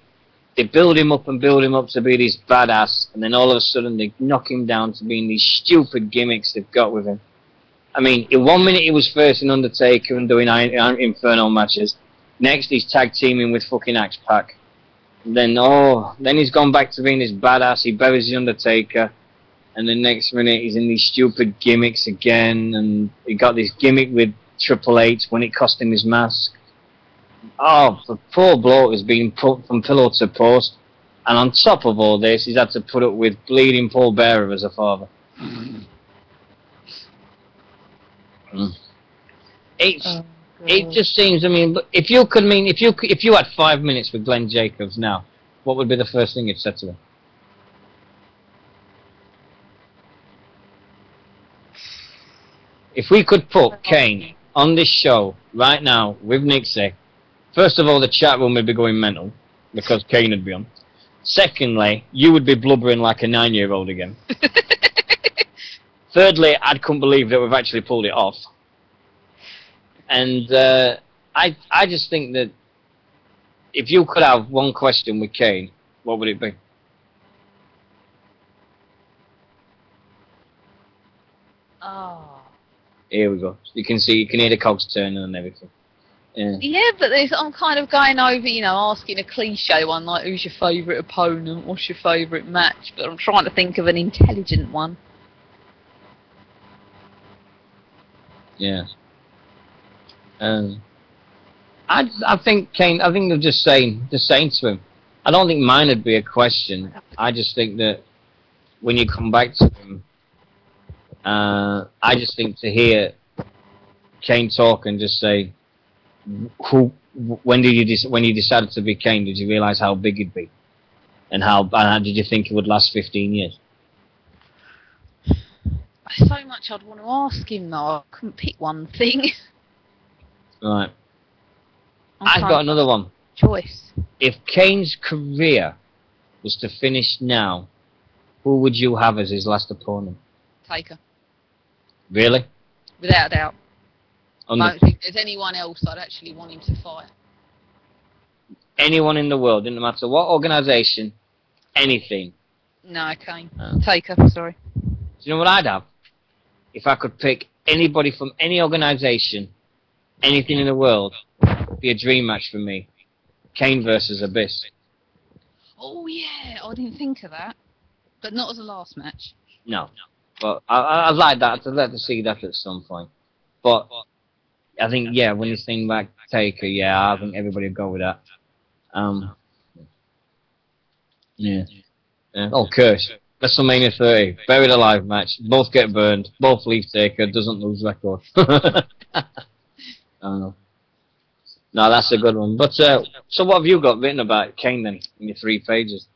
they build him up and build him up to be this badass, and then all of a sudden they knock him down to being these stupid gimmicks they've got with him. I mean, in 1 minute he was facing Undertaker and doing Inferno matches. Next he's tag teaming with fucking Axe Pac. Then he's gone back to being this badass. He buries the Undertaker, and the next minute he's in these stupid gimmicks again. And he got this gimmick with Triple H when it cost him his mask. Oh, the poor bloke has been put from pillow to post, and on top of all this, he's had to put up with bleeding Paul Bearer as a father. It just seems. I mean, if you had 5 minutes with Glenn Jacobs now, what would be the first thing you'd said to him? If we could put Kane on this show right now with Nixy, first of all, the chat room would be going mental because Kane would be on. Secondly, you would be blubbering like a 9-year-old again. Thirdly, I couldn't believe that we've actually pulled it off. And I just think that if you could have one question with Kane, what would it be? Oh. Here we go. You can hear the cogs turning and everything. Yeah, but I'm kind of going over, you know, asking a cliche one like, who's your favourite opponent? What's your favourite match? But I'm trying to think of an intelligent one. Yeah. I think Kane. I think they're just saying to him. I don't think mine would be a question. I just think that when you come back to him, I just think to hear Kane talk and just say, when you decided to be Kane, did you realise how big he'd be, and how did you think it would last 15 years? There's so much I'd want to ask him though. I couldn't pick one thing. Right. I've got another one. Choice. If Kane's career was to finish now, who would you have as his last opponent? Taker. Really? Without a doubt. I don't think there's anyone else I'd actually want him to fight. Anyone in the world, no matter what organisation, anything? No, Kane. Taker, sorry. Do you know what I'd have? If I could pick anybody from any organisation, anything in the world, it'd be a dream match for me. Kane versus Abyss. Oh yeah, I didn't think of that. But not as a last match. No. But I'd like that. I'd like to see that at some point. But I think, yeah, when you think back Taker, yeah, I think everybody would go with that. Yeah. Oh, Curse. WrestleMania 30. Buried alive match. Both get burned. Both leave Taker. Doesn't lose record. No, that's a good one. But, so what have you got written about Kane then, in your 3 pages?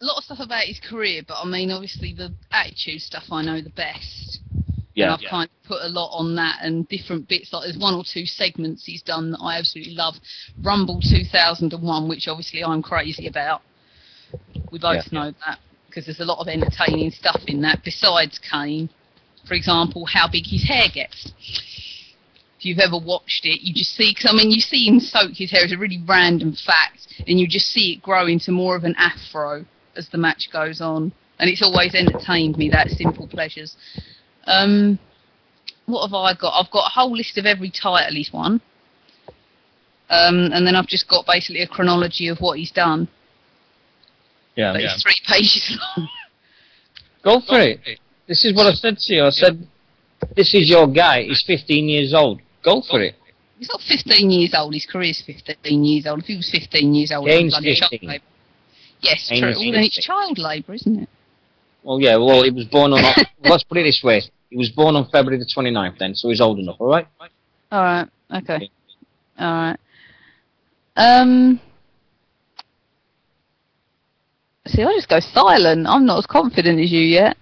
A lot of stuff about his career, but I mean, obviously the attitude stuff I know the best. Yeah. And I've kind of put a lot on that and different bits. Like there's 1 or 2 segments he's done that I absolutely love. Rumble 2001, which obviously I'm crazy about. We both know that, because there's a lot of entertaining stuff in that, besides Kane. For example, how big his hair gets. If you've ever watched it, you just see, because I mean, you see him soak his hair, it's a really random fact, and you just see it grow into more of an afro as the match goes on. And it's always entertained me, that simple pleasures. What have I got? I've got a whole list of every title he's won. And then I've just got basically a chronology of what he's done. Yeah, but it's 3 pages long. Go for it. This is what I said to you. I said, this is your guy. He's 15 years old. Go for it. He's not 15 years old. His career's 15 years old. If he was 15 years old, he'd be child labour. Yes, true. Well, then it's child labour, isn't it? Well, yeah. Well, he was born on... let's put it this way. He was born on February the 29th then, so he's old enough, all right? All right. Okay. All right. See, I just go silent. I'm not as confident as you yet.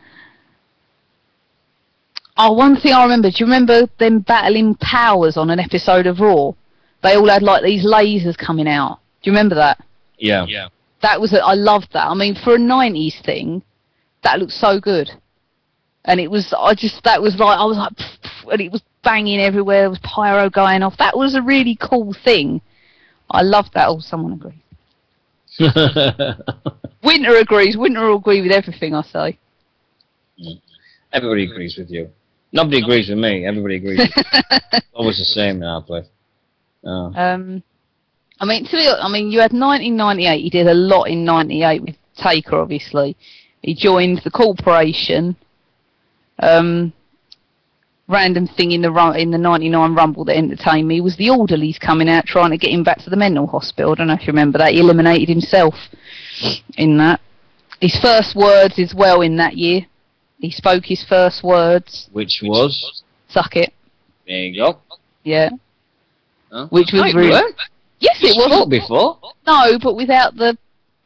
Oh, one thing I remember. Do you remember them battling powers on an episode of Raw? They all had like these lasers coming out. Do you remember that? Yeah. Yeah. That was I loved that. I mean, for a '90s thing, that looked so good. And it was that was like I was like, pff, and it was banging everywhere. There was pyro going off. That was a really cool thing. I loved that. Oh, someone agrees. Winter agrees. Winter will agree with everything I say. Everybody agrees with you. Nobody agrees with me. Everybody agrees with me. Always the same in our place. Oh. I mean, you had 1998. He did a lot in '98 with Taker, obviously. He joined the corporation. Random thing in the '99 Rumble that entertained me was the orderlies coming out trying to get him back to the mental hospital. I don't know if you remember that. He eliminated himself in that. His first words as well in that year. He spoke his first words. Which was? Suck it. There you go. Yeah. Huh? Which was really... Yes, it was. Before? No, but without the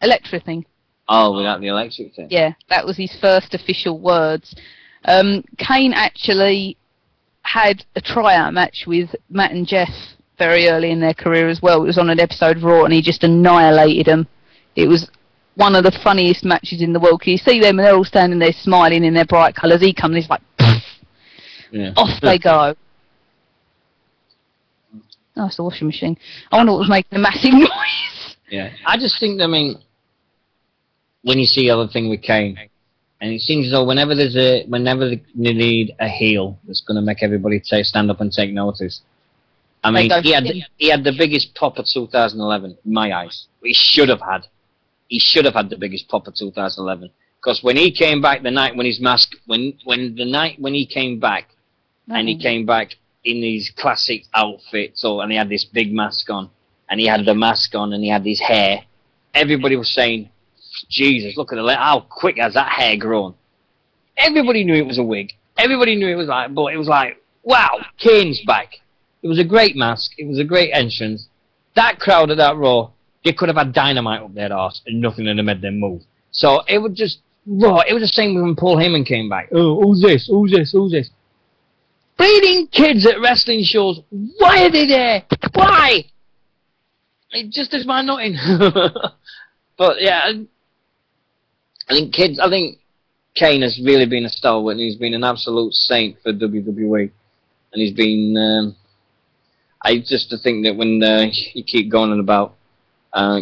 Electra thing. Oh, without the electric thing? Yeah, that was his first official words. Kane actually had a tryout match with Matt and Jeff very early in their career as well. It was on an episode of Raw and he just annihilated them. It was one of the funniest matches in the world. Can you see them and they're all standing there smiling in their bright colours. He comes and he's like, yeah. Off they go. Oh, it's the washing machine. I wonder what was making a massive noise. Yeah, I just think, I mean, when you see the other thing with Kane, and it seems as though whenever they need a heel that's going to make everybody stand up and take notice. I mean, he had the biggest pop of 2011 in my eyes. He should have had the biggest pop of 2011 because when he came back the night when his mask when he came back and he came back in his classic outfits and he had this big mask on and he had the mask on and he had his hair. Everybody was saying, Jesus, look at how quick has that hair grown. Everybody knew it was a wig. Everybody knew it was like, but it was like, wow, Kane's back. It was a great mask. It was a great entrance. That crowd at that Raw, they could have had dynamite up their arse and nothing would have made them move. So it was just raw. It was the same when Paul Heyman came back. Oh, who's this? Who's this? Who's this? Breeding kids at wrestling shows. Why are they there? Why? It just is my nothing. But yeah, I think Kane has really been a stalwart and he's been an absolute saint for WWE. And he's been, I just think that when you keep going on about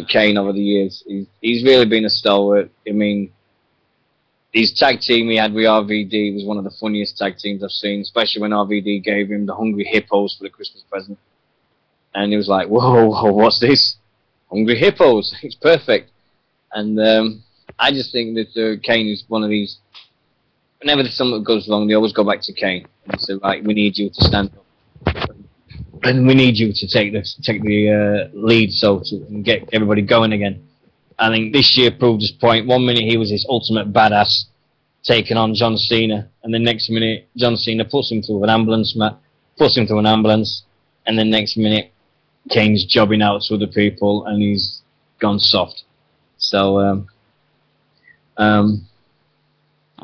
Kane over the years, he's really been a stalwart. I mean, his tag team he had with RVD was one of the funniest tag teams I've seen, especially when RVD gave him the Hungry Hippos for the Christmas present. And he was like, whoa, what's this? Hungry Hippos. It's perfect. And I just think that Kane is one of these, whenever something goes wrong, they always go back to Kane and say, right, we need you to stand up. And we need you to take the lead and get everybody going again. I think this year proved his point. 1 minute he was this ultimate badass taking on John Cena, and the next minute John Cena puts him through an ambulance, and the next minute Kane's jobbing out to other people and he's gone soft. So I'm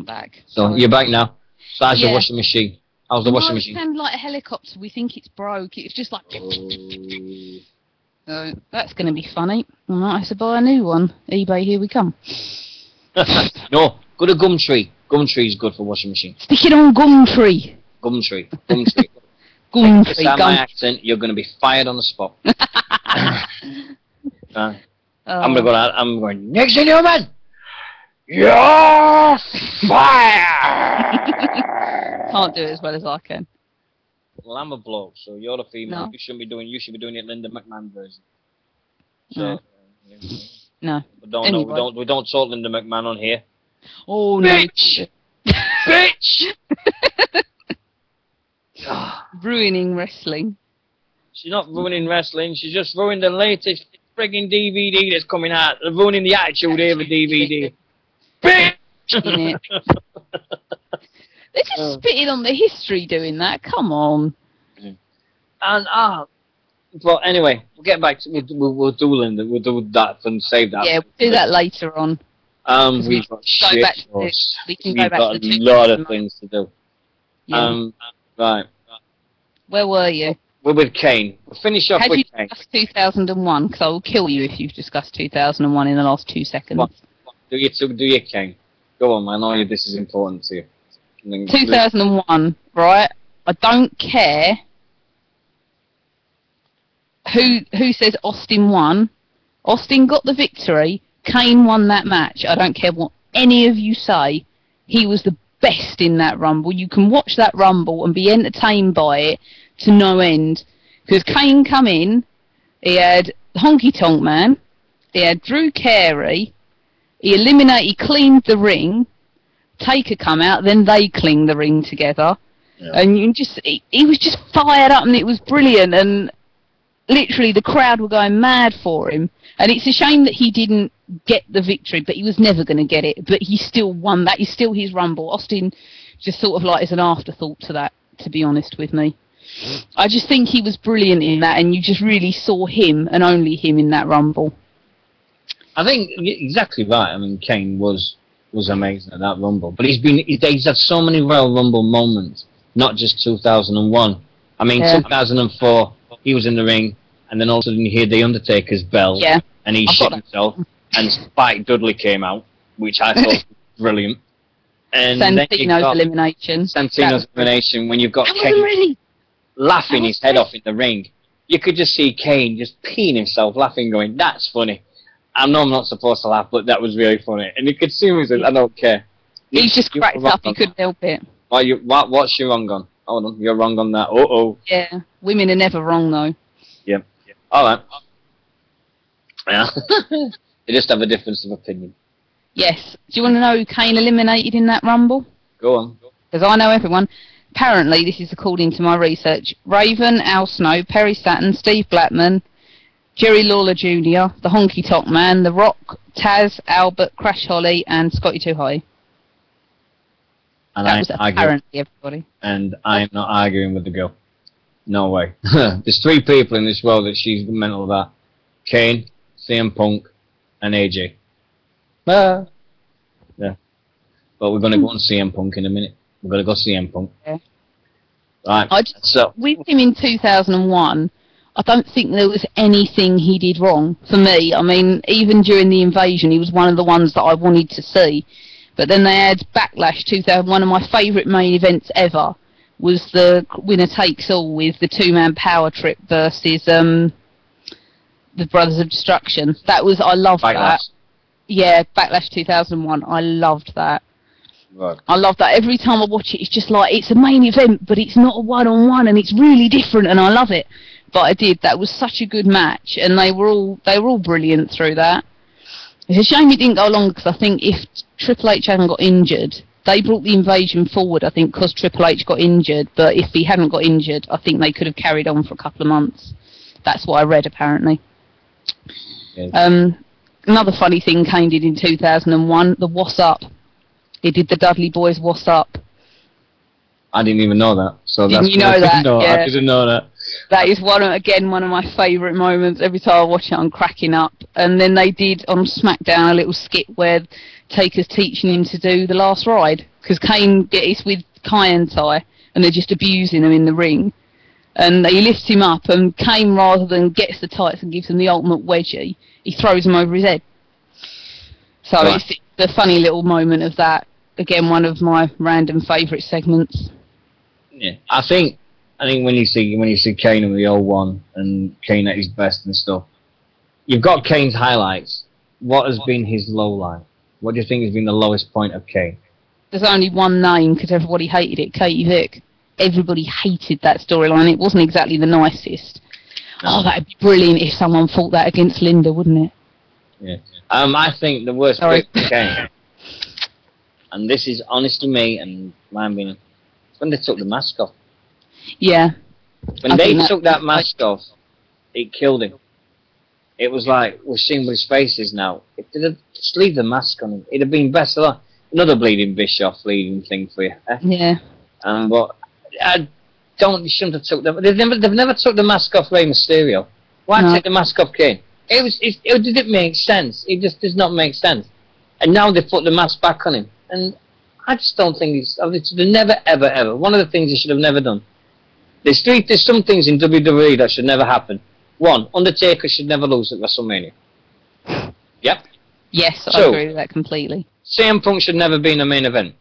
back. So sorry. you're back now. So how's your washing machine? How's the washing machine? It sounded like a helicopter. We think it's broke. It's just like. So that's going to be funny. I might have to buy a new one. eBay, here we come. No, go to Gumtree. Gumtree's good for washing machine. Stick it on Gumtree. Gumtree. Gumtree. If my accent, you're going to be fired on the spot. I'm going, Nixy Newman! You're fired! Can't do it as well as I can. Well, I'm a bloke, so you're the female. No. You should be doing it Linda McMahon version. So, no. We don't talk Linda McMahon on here. Oh, bitch! No. Bitch! Ruining wrestling. She's not ruining wrestling. She's just ruining the latest frigging DVD that's coming out. They're ruining the Attitude Era DVD. Bitch! They're just spitting on the history doing that. Come on. And but anyway, we'll get back to we'll do Linda. We'll do that and save that. Yeah, we'll do that later on. We've got shit. We can We've go back got to a lot of things to do. Yeah. Right. Where were you? We're with Kane. We'll finish off Have with you Kane. discussed 2001? Because I will kill you if you've discussed 2001 in the last 2 seconds. What? Do you, Kane? Go on, man. I know this is important to you. 2001, right? I don't care who says Austin won. Austin got the victory. Kane won that match. I don't care what any of you say. He was the best in that Rumble. You can watch that Rumble and be entertained by it to no end. Because Kane come in, he had Honky Tonk Man, he had Drew Carey, he cleaned the ring, Taker come out, then they cleaned the ring together. Yeah. And he was just fired up and it was brilliant, and literally the crowd were going mad for him. And it's a shame that he didn't get the victory, but he was never going to get it. But he still won that. It's still his Rumble. Austin just sort of like is an afterthought to that, to be honest with me. I just think he was brilliant in that, and you just really saw him and only him in that Rumble. I think exactly right. I mean, Kane was amazing at that Rumble, but he's had so many Royal Rumble moments, not just 2001. I mean, 2004 he was in the ring, and then all of a sudden you hear the Undertaker's bell, and he shit himself, and Spike Dudley came out, which I thought was brilliant. And Santino's elimination. Santino's elimination, when you've got Kane laughing his head off in the ring. You could just see Kane just peeing himself, laughing, going, "That's funny." I know I'm not supposed to laugh, but that was really funny. And you could see him, he said, "I don't care." He's just cracked up, he couldn't help it. What's you wrong on? Hold on, you're wrong on that. Uh-oh. Yeah, women are never wrong, though. Yeah. Alright. Yeah. They just have a difference of opinion. Yes. Do you want to know who Kane eliminated in that Rumble? Go on. Because I know everyone. Apparently, this is according to my research, Raven, Al Snow, Perry Saturn, Steve Blackman, Jerry Lawler Jr., the Honky Tonk Man, The Rock, Taz, Albert, Crash Holly, and Scotty Too High. And that was apparently everybody. And I am not arguing with the girl. No way. There's 3 people in this world that she's mental about. Kane, CM Punk, and AJ. Yeah. But we're going to go on CM Punk in a minute. We're going to go CM Punk. Yeah. Right. With him in 2001, I don't think there was anything he did wrong for me. I mean, even during the invasion, he was one of the ones that I wanted to see. But then they had Backlash 2000. One of my favourite main events ever was the winner takes all with the 2-man power trip versus the Brothers of Destruction. I loved that. Yeah, Backlash 2001. I loved that. Right. I love that. Every time I watch it, it's just like, it's a main event, but it's not a one-on-one, and it's really different, and I love it. But I did. That was such a good match, and they were all brilliant through that. It's a shame it didn't go long, because I think if Triple H hadn't got injured, they brought the invasion forward, I think, because Triple H got injured. But if he hadn't got injured, I think they could have carried on for a couple of months. That's what I read, apparently. Yes. Another funny thing Kane did in 2001, the What's Up. He did the Dudley Boys What's Up. I didn't even know that. So didn't that's you know that? No, yeah. I didn't know that. That is one of my favourite moments. Every time I watch it, I'm cracking up. And then they did on SmackDown a little skit where Taker's teaching him to do the last ride, because Kane gets with Kai and Tai, and they're just abusing him in the ring. And he lifts him up, and Kane, rather than gets the tights and gives him the ultimate wedgie, he throws him over his head. So right. It's the funny little moment of that. Again, one of my random favourite segments. Yeah, I think when you see Kane in the old one and Kane at his best and stuff, you've got Kane's highlights. What has been his low line? What do you think has been the lowest point of Kane? There's only one name, because everybody hated it, Katie Vick. Everybody hated that storyline. It wasn't exactly the nicest. No. Oh, that'd be brilliant if someone fought that against Linda, wouldn't it? Yeah. I think the worst bit for Kane, and this is honestly me and mine being, when they took the mask off. Yeah. When they took that mask off, it killed him. It was like, we're seeing what his face is now. If they'd have just leave the mask on him, it'd have been best of luck. Another bleeding Bischoff leading thing for you. Yeah. But you shouldn't have took them. They've never took the mask off Rey Mysterio. Why take the mask off Kane? It didn't make sense. It just does not make sense. And now they put the mask back on him. And I just don't think it's never, ever, ever. One of the things they should have never done. There's some things in WWE that should never happen. One, Undertaker should never lose at WrestleMania. Yep. Yes, I agree with that completely. CM Punk should never be in a main event.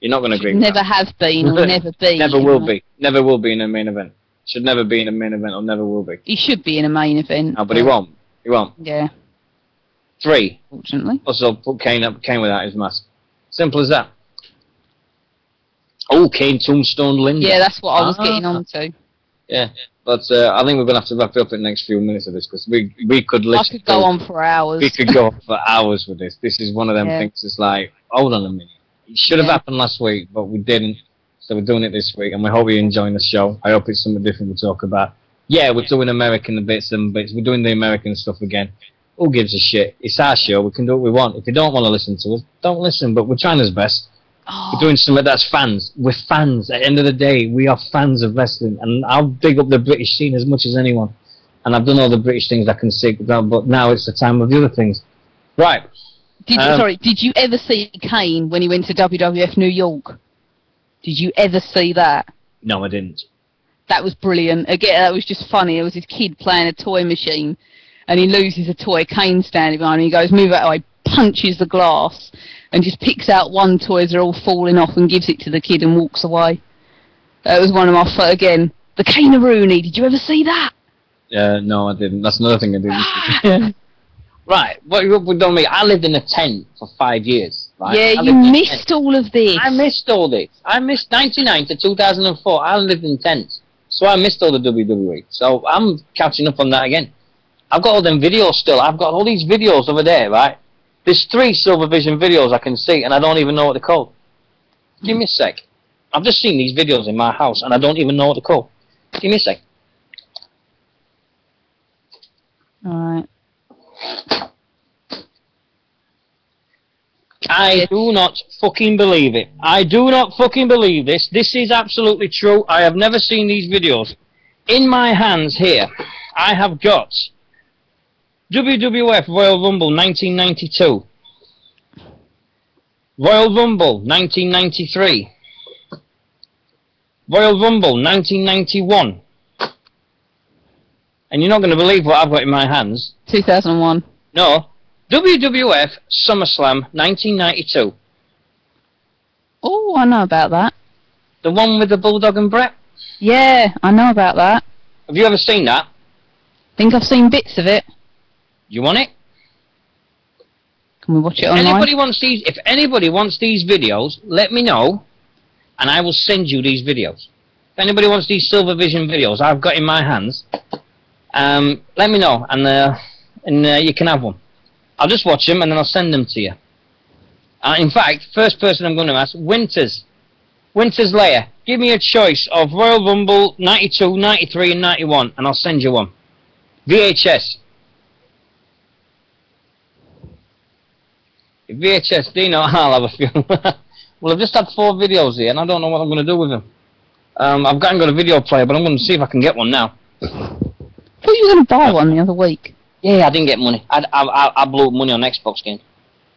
You're not going to agree with Never have been or never be. Never will be. Never will be in a main event. Should never be in a main event or never will be. He should be in a main event. No, but he won't. He won't. Yeah. 3. Fortunately. Also, put Kane without his mask. Simple as that. Oh, Kane tombstone Linda. Yeah, that's what I was getting on to. Yeah, but I think we're going to have to wrap it up in the next few minutes of this, because we could literally... I could go on for hours. We could go on for hours with this. This is one of them things that's like, hold on a minute. It should have happened last week, but we didn't. So we're doing it this week, and we hope you're enjoying the show. I hope it's something different to talk about. Yeah, we're doing American bits and bits. We're doing the American stuff again. Who gives a shit? It's our show. We can do what we want. If you don't want to listen to us, don't listen, but we're trying our best. Oh. We're doing something that's fans. We're fans. At the end of the day, we are fans of wrestling, and I'll big up the British scene as much as anyone. And I've done all the British things I can say, but now it's the time of the other things. Right. Did you ever see Kane when he went to WWF New York? Did you ever see that? No, I didn't. That was brilliant. Again, that was just funny. It was his kid playing a toy machine, and he loses a toy. Kane's standing behind him. He goes, "Move out!" He punches the glass and just picks out one toy as they're all falling off and gives it to the kid and walks away. That was one of my again. The Kane-a-Rooney. Did you ever see that? No, I didn't. That's another thing I didn't. Right, what we've done me. I lived in a tent for 5 years. Right? Yeah, you missed all of this. I missed all this. I missed 99 to 2004. I lived in tents, so I missed all the WWE. So I'm catching up on that again. I've got all them videos still. I've got all these videos over there, right? There's 3 Silver Vision videos I can see, and I don't even know what they're called. Give me a sec. I've just seen these videos in my house, and I don't even know what they're called. Give me a sec. Alright. I do not fucking believe it. I do not fucking believe this. This is absolutely true. I have never seen these videos. In my hands here, I have got WWF Royal Rumble 1992, Royal Rumble 1993, Royal Rumble 1991, and you're not going to believe what I've got in my hands. 2001. No, WWF SummerSlam 1992. Oh, I know about that. The one with the Bulldog and Brett? Yeah, I know about that. Have you ever seen that? I think I've seen bits of it. You want it? Can we watch it online? If anybody wants these videos, let me know, and I will send you these videos. If anybody wants these Silver Vision videos I've got in my hands, let me know, and you can have one. I'll just watch them and then I'll send them to you. In fact, first person I'm going to ask, Winters Lair, give me a choice of Royal Rumble 92, 93 and 91, and I'll send you one. VHS. VHS, Dino, I'll have a few. Well, I've just had 4 videos here, and I don't know what I'm going to do with them. I've got a video player, but I'm going to see if I can get one now. I thought you were going to buy one the other week. Yeah, I didn't get money. I blew money on Xbox game.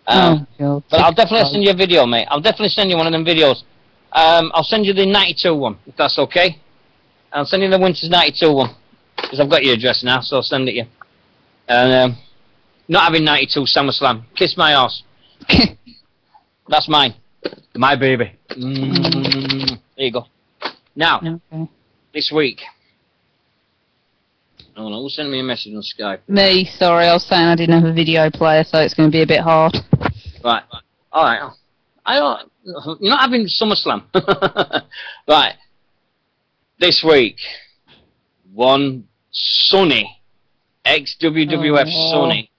Oh, God. But I'll definitely send you a video, mate. I'll definitely send you one of them videos. I'll send you the 92 one, if that's okay. I'll send you the Winters 92 one. Because I've got your address now, so I'll send it you. And, not having 92 SummerSlam. Kiss my ass. That's mine. My baby. There you go. Now, this week. Oh no, who sent me a message on Skype? Me, sorry, I was saying I didn't have a video player, so it's going to be a bit hard. Right. Alright. You're not having SummerSlam. Right. This week, one Sonny, ex-WWF Sonny,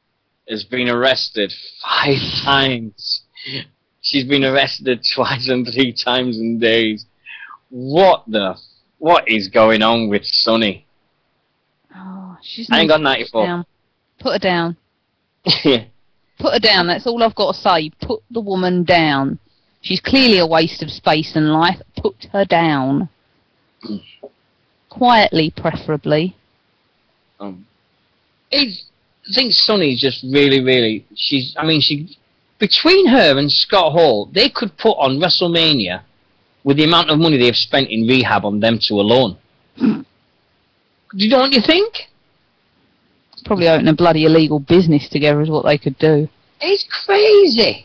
has been arrested 5 times. She's been arrested twice and 3 times in days. What is going on with Sonny? Oh, I ain't got 94. Down. Put her down. Yeah. Put her down, that's all I've got to say. Put the woman down. She's clearly a waste of space and life. Put her down. Quietly, preferably. I think Sonny's just really, she between her and Scott Hall, they could put on WrestleMania with the amount of money they've spent in rehab on them two alone. Don't you think? Probably open a bloody illegal business together is what they could do. It's crazy.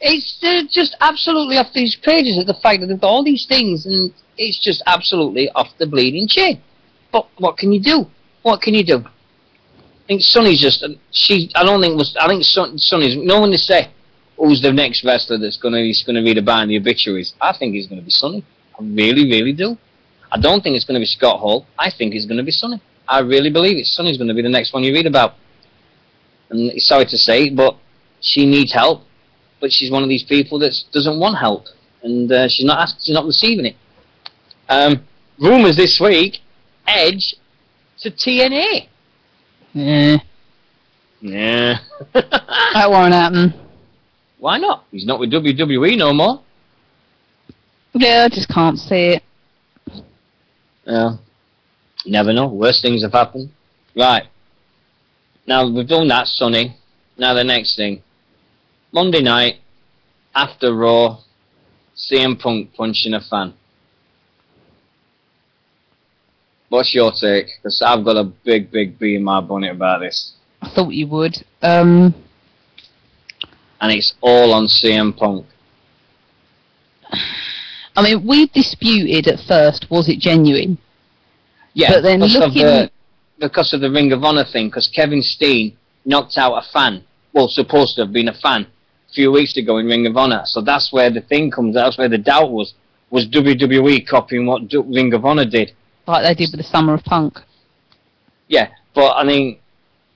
It's just absolutely off these pages at the fact that they've got all these things, and it's just absolutely off the bleeding chain. But what can you do? What can you do? I think Sonny's just I think Sonny's no one to say who's the next wrestler that's gonna read about in the obituaries. I think he's gonna be Sonny. I really, really do. I don't think it's gonna be Scott Hall. I think it's gonna be Sonny. I really believe it. Sonny's gonna be the next one you read about. And sorry to say, but she needs help. But she's one of these people that doesn't want help, and she's not receiving it. Rumours this week: Edge to TNA. Yeah. Yeah. That won't happen. Why not? He's not with WWE no more. Yeah, I just can't see it. Yeah. You never know. Worse things have happened. Right. Now we've done that, Sonny. Now the next thing. Monday night, after Raw, CM Punk punching a fan. What's your take? Because I've got a big bee in my bonnet about this. I thought you would. And it's all on CM Punk. I mean, we disputed at first, was it genuine? Yeah, but then because of the Ring of Honor thing, because Kevin Steen knocked out a fan, well, supposed to have been a fan, a few weeks ago in Ring of Honor. So that's where the thing comes, that's where the doubt was WWE copying what Ring of Honor did. Like they did with the Summer of Punk. Yeah, but I mean,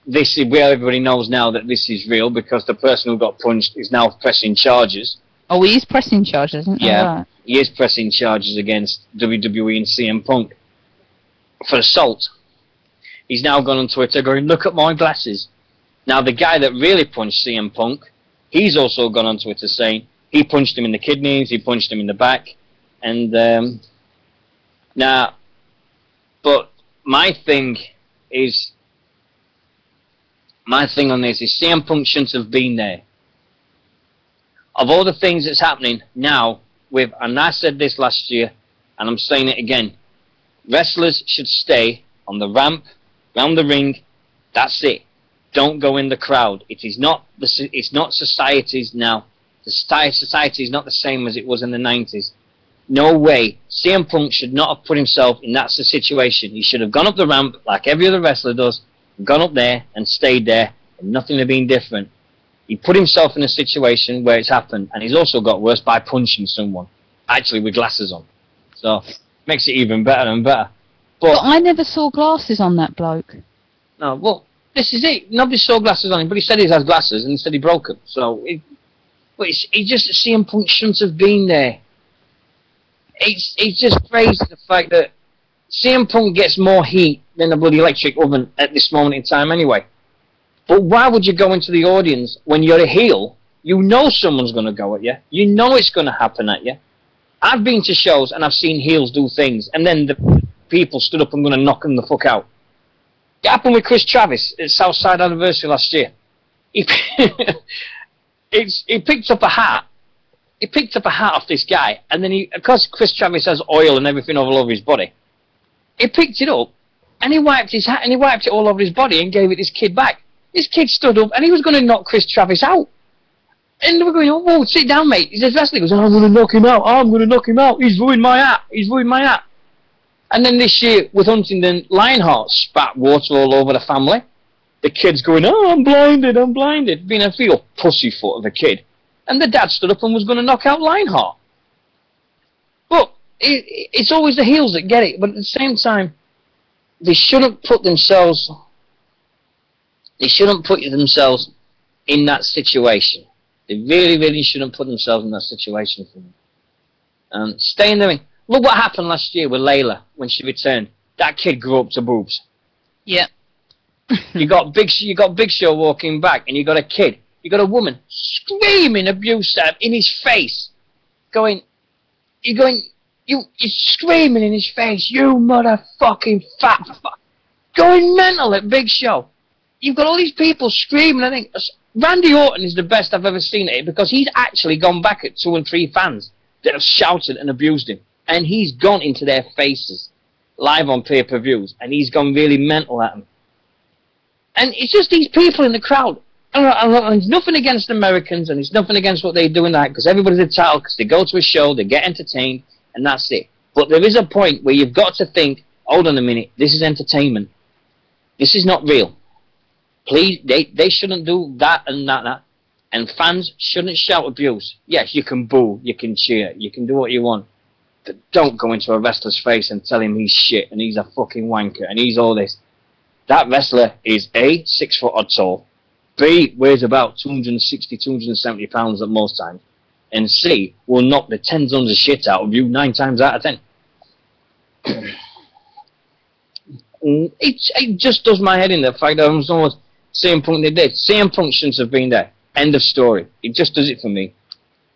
this is where everybody knows now that this is real, because the person who got punched is now pressing charges. Oh, he is pressing charges, isn't he? Yeah, right. He is pressing charges against WWE and CM Punk for assault. He's now gone on Twitter going, look at my glasses. Now, the guy that really punched CM Punk, he's also gone on Twitter saying he punched him in the kidneys, he punched him in the back. And, but my thing on this is CM Punk shouldn't have been there. Of all the things that's happening now, and I said this last year, and I'm saying it again, wrestlers should stay on the ramp, round the ring, that's it. Don't go in the crowd. It's not society's now. The society is not the same as it was in the 90s. No way. CM Punk should not have put himself in that situation. He should have gone up the ramp like every other wrestler does, gone up there and stayed there, and nothing had been different. He put himself in a situation where it's happened, and he's also got worse by punching someone, actually with glasses on. So, makes it even better and better. But I never saw glasses on that bloke. No, well, this is it. Nobody saw glasses on him, but he said he has glasses, and he said he broke them. So, he just, CM Punk shouldn't have been there. It's just crazy, the fact that CM Punk gets more heat than a bloody electric oven at this moment in time anyway. But why would you go into the audience when you're a heel? You know someone's going to go at you. You know it's going to happen at you. I've been to shows and I've seen heels do things, and then the people stood up and going to knock them the fuck out. It happened with Chris Travis at Southside Anniversary last year. He picked up a hat. He picked up a hat off this guy, and then because Chris Travis has oil and everything all over his body, he picked it up, and he wiped his hat, and he wiped it all over his body and gave it this kid back. This kid stood up, and he was going to knock Chris Travis out. And they were going, oh, sit down, mate. He says, wrestling. He goes, I'm going to knock him out. I'm going to knock him out. He's ruined my hat. He's ruined my hat. And then this year, with Huntington, Lionheart spat water all over the family. The kid's going, oh, I'm blinded, I'm blinded. Being a real pussyfoot of a kid. And the dad stood up and was going to knock out Lionheart. But it's always the heels that get it. But at the same time, they shouldn't put themselves in that situation. They really, really shouldn't put themselves in that situation for them. Stay in the ring. Look what happened last year with Layla when she returned. That kid grew up to boobs. Yeah. you got Big Show walking back, and you got a kid. You got a woman screaming abuse in his face, you're screaming in his face, you motherfucking fat fuck, going mental at Big Show. You've got all these people screaming. I think Randy Orton is the best I've ever seen at it because he's actually gone back at 2 and 3 fans that have shouted and abused him. And he's gone into their faces live on pay-per-views, and he's gone really mental at them. And it's just these people in the crowd. And it's nothing against Americans, and it's nothing against what they do in that, because everybody's entitled, because they go to a show, they get entertained, and that's it. But there is a point where you've got to think, hold on a minute, this is entertainment. This is not real. Please, they shouldn't do that and that. And fans shouldn't shout abuse. Yes, you can boo, you can cheer, you can do what you want. But don't go into a wrestler's face and tell him he's shit, and he's a fucking wanker, and he's all this. That wrestler is A, 6 foot odd tall, B, weighs about 260, 270 pounds at most times, and C, will knock the 10 tons of shit out of you 9 times out of 10. It just does my head in, the fact that I'm almost CM Punk did this. CM Punk shouldn't have been there. End of story. It just does it for me.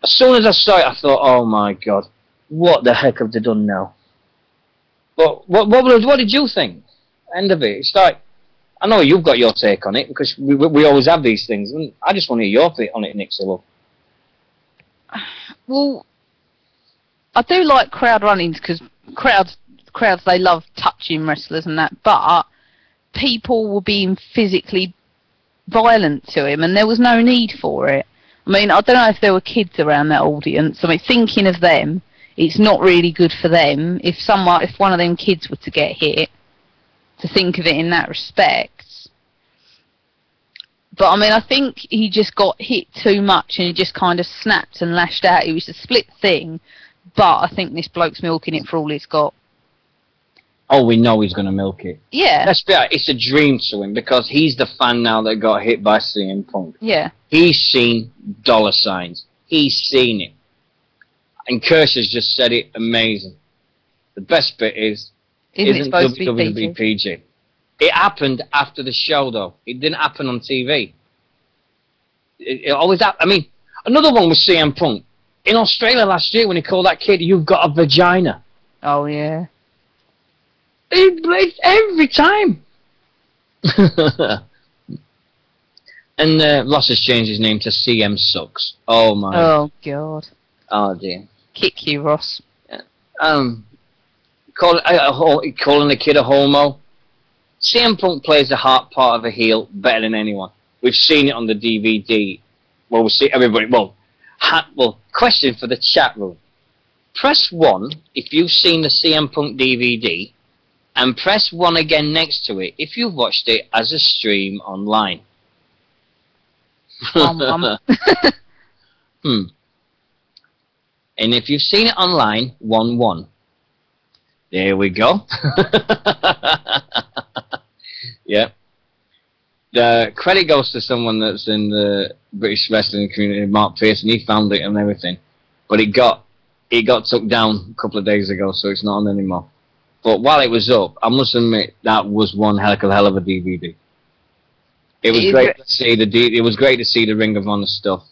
As soon as I saw it, I thought, oh my god, what the heck have they done now? But what did you think? End of it. It's like, I know you've got your take on it, because we always have these things, and I just want to hear your take on it, Nixy. Well, I do like crowd runnings, because crowds, they love touching wrestlers and that, but people were being physically violent to him, and there was no need for it. I mean, I don't know if there were kids around that audience. I mean, thinking of them, it's not really good for them if one of them kids were to get hit, to think of it in that respect. But I mean, I think he just got hit too much and he just kind of snapped and lashed out. It was a split thing, but I think this bloke's milking it for all it's got. Oh, we know he's going to milk it. Yeah. Let's be honest, it's a dream to him, because he's the fan now that got hit by CM Punk. Yeah. He's seen dollar signs. He's seen it. And Kirsch has just said it amazing. The best bit is, isn't WWE PG? It happened after the show, though. It didn't happen on TV. It always happened. I mean, another one was CM Punk. In Australia last year, when he called that kid, "You've got a vagina." Oh, yeah. It's every time. And Ross has changed his name to CM Sucks. Oh, my. Oh, God. Oh, dear. Kick you, Ross. Calling the kid a homo. CM Punk plays the heart part of a heel better than anyone. We've seen it on the DVD. Well, we see everybody. Well, question for the chat room. Press 1 if you've seen the CM Punk DVD, and press 1 again next to it if you've watched it as a stream online. And if you've seen it online, 1-1. There we go. Yeah. The credit goes to someone that's in the British wrestling community, Mark Pearson. He found it and everything, but it got took down a couple of days ago, so it's not on anymore. But while it was up, I must admit that was one hell of a DVD. It was great to see it was great to see the Ring of Honor stuff,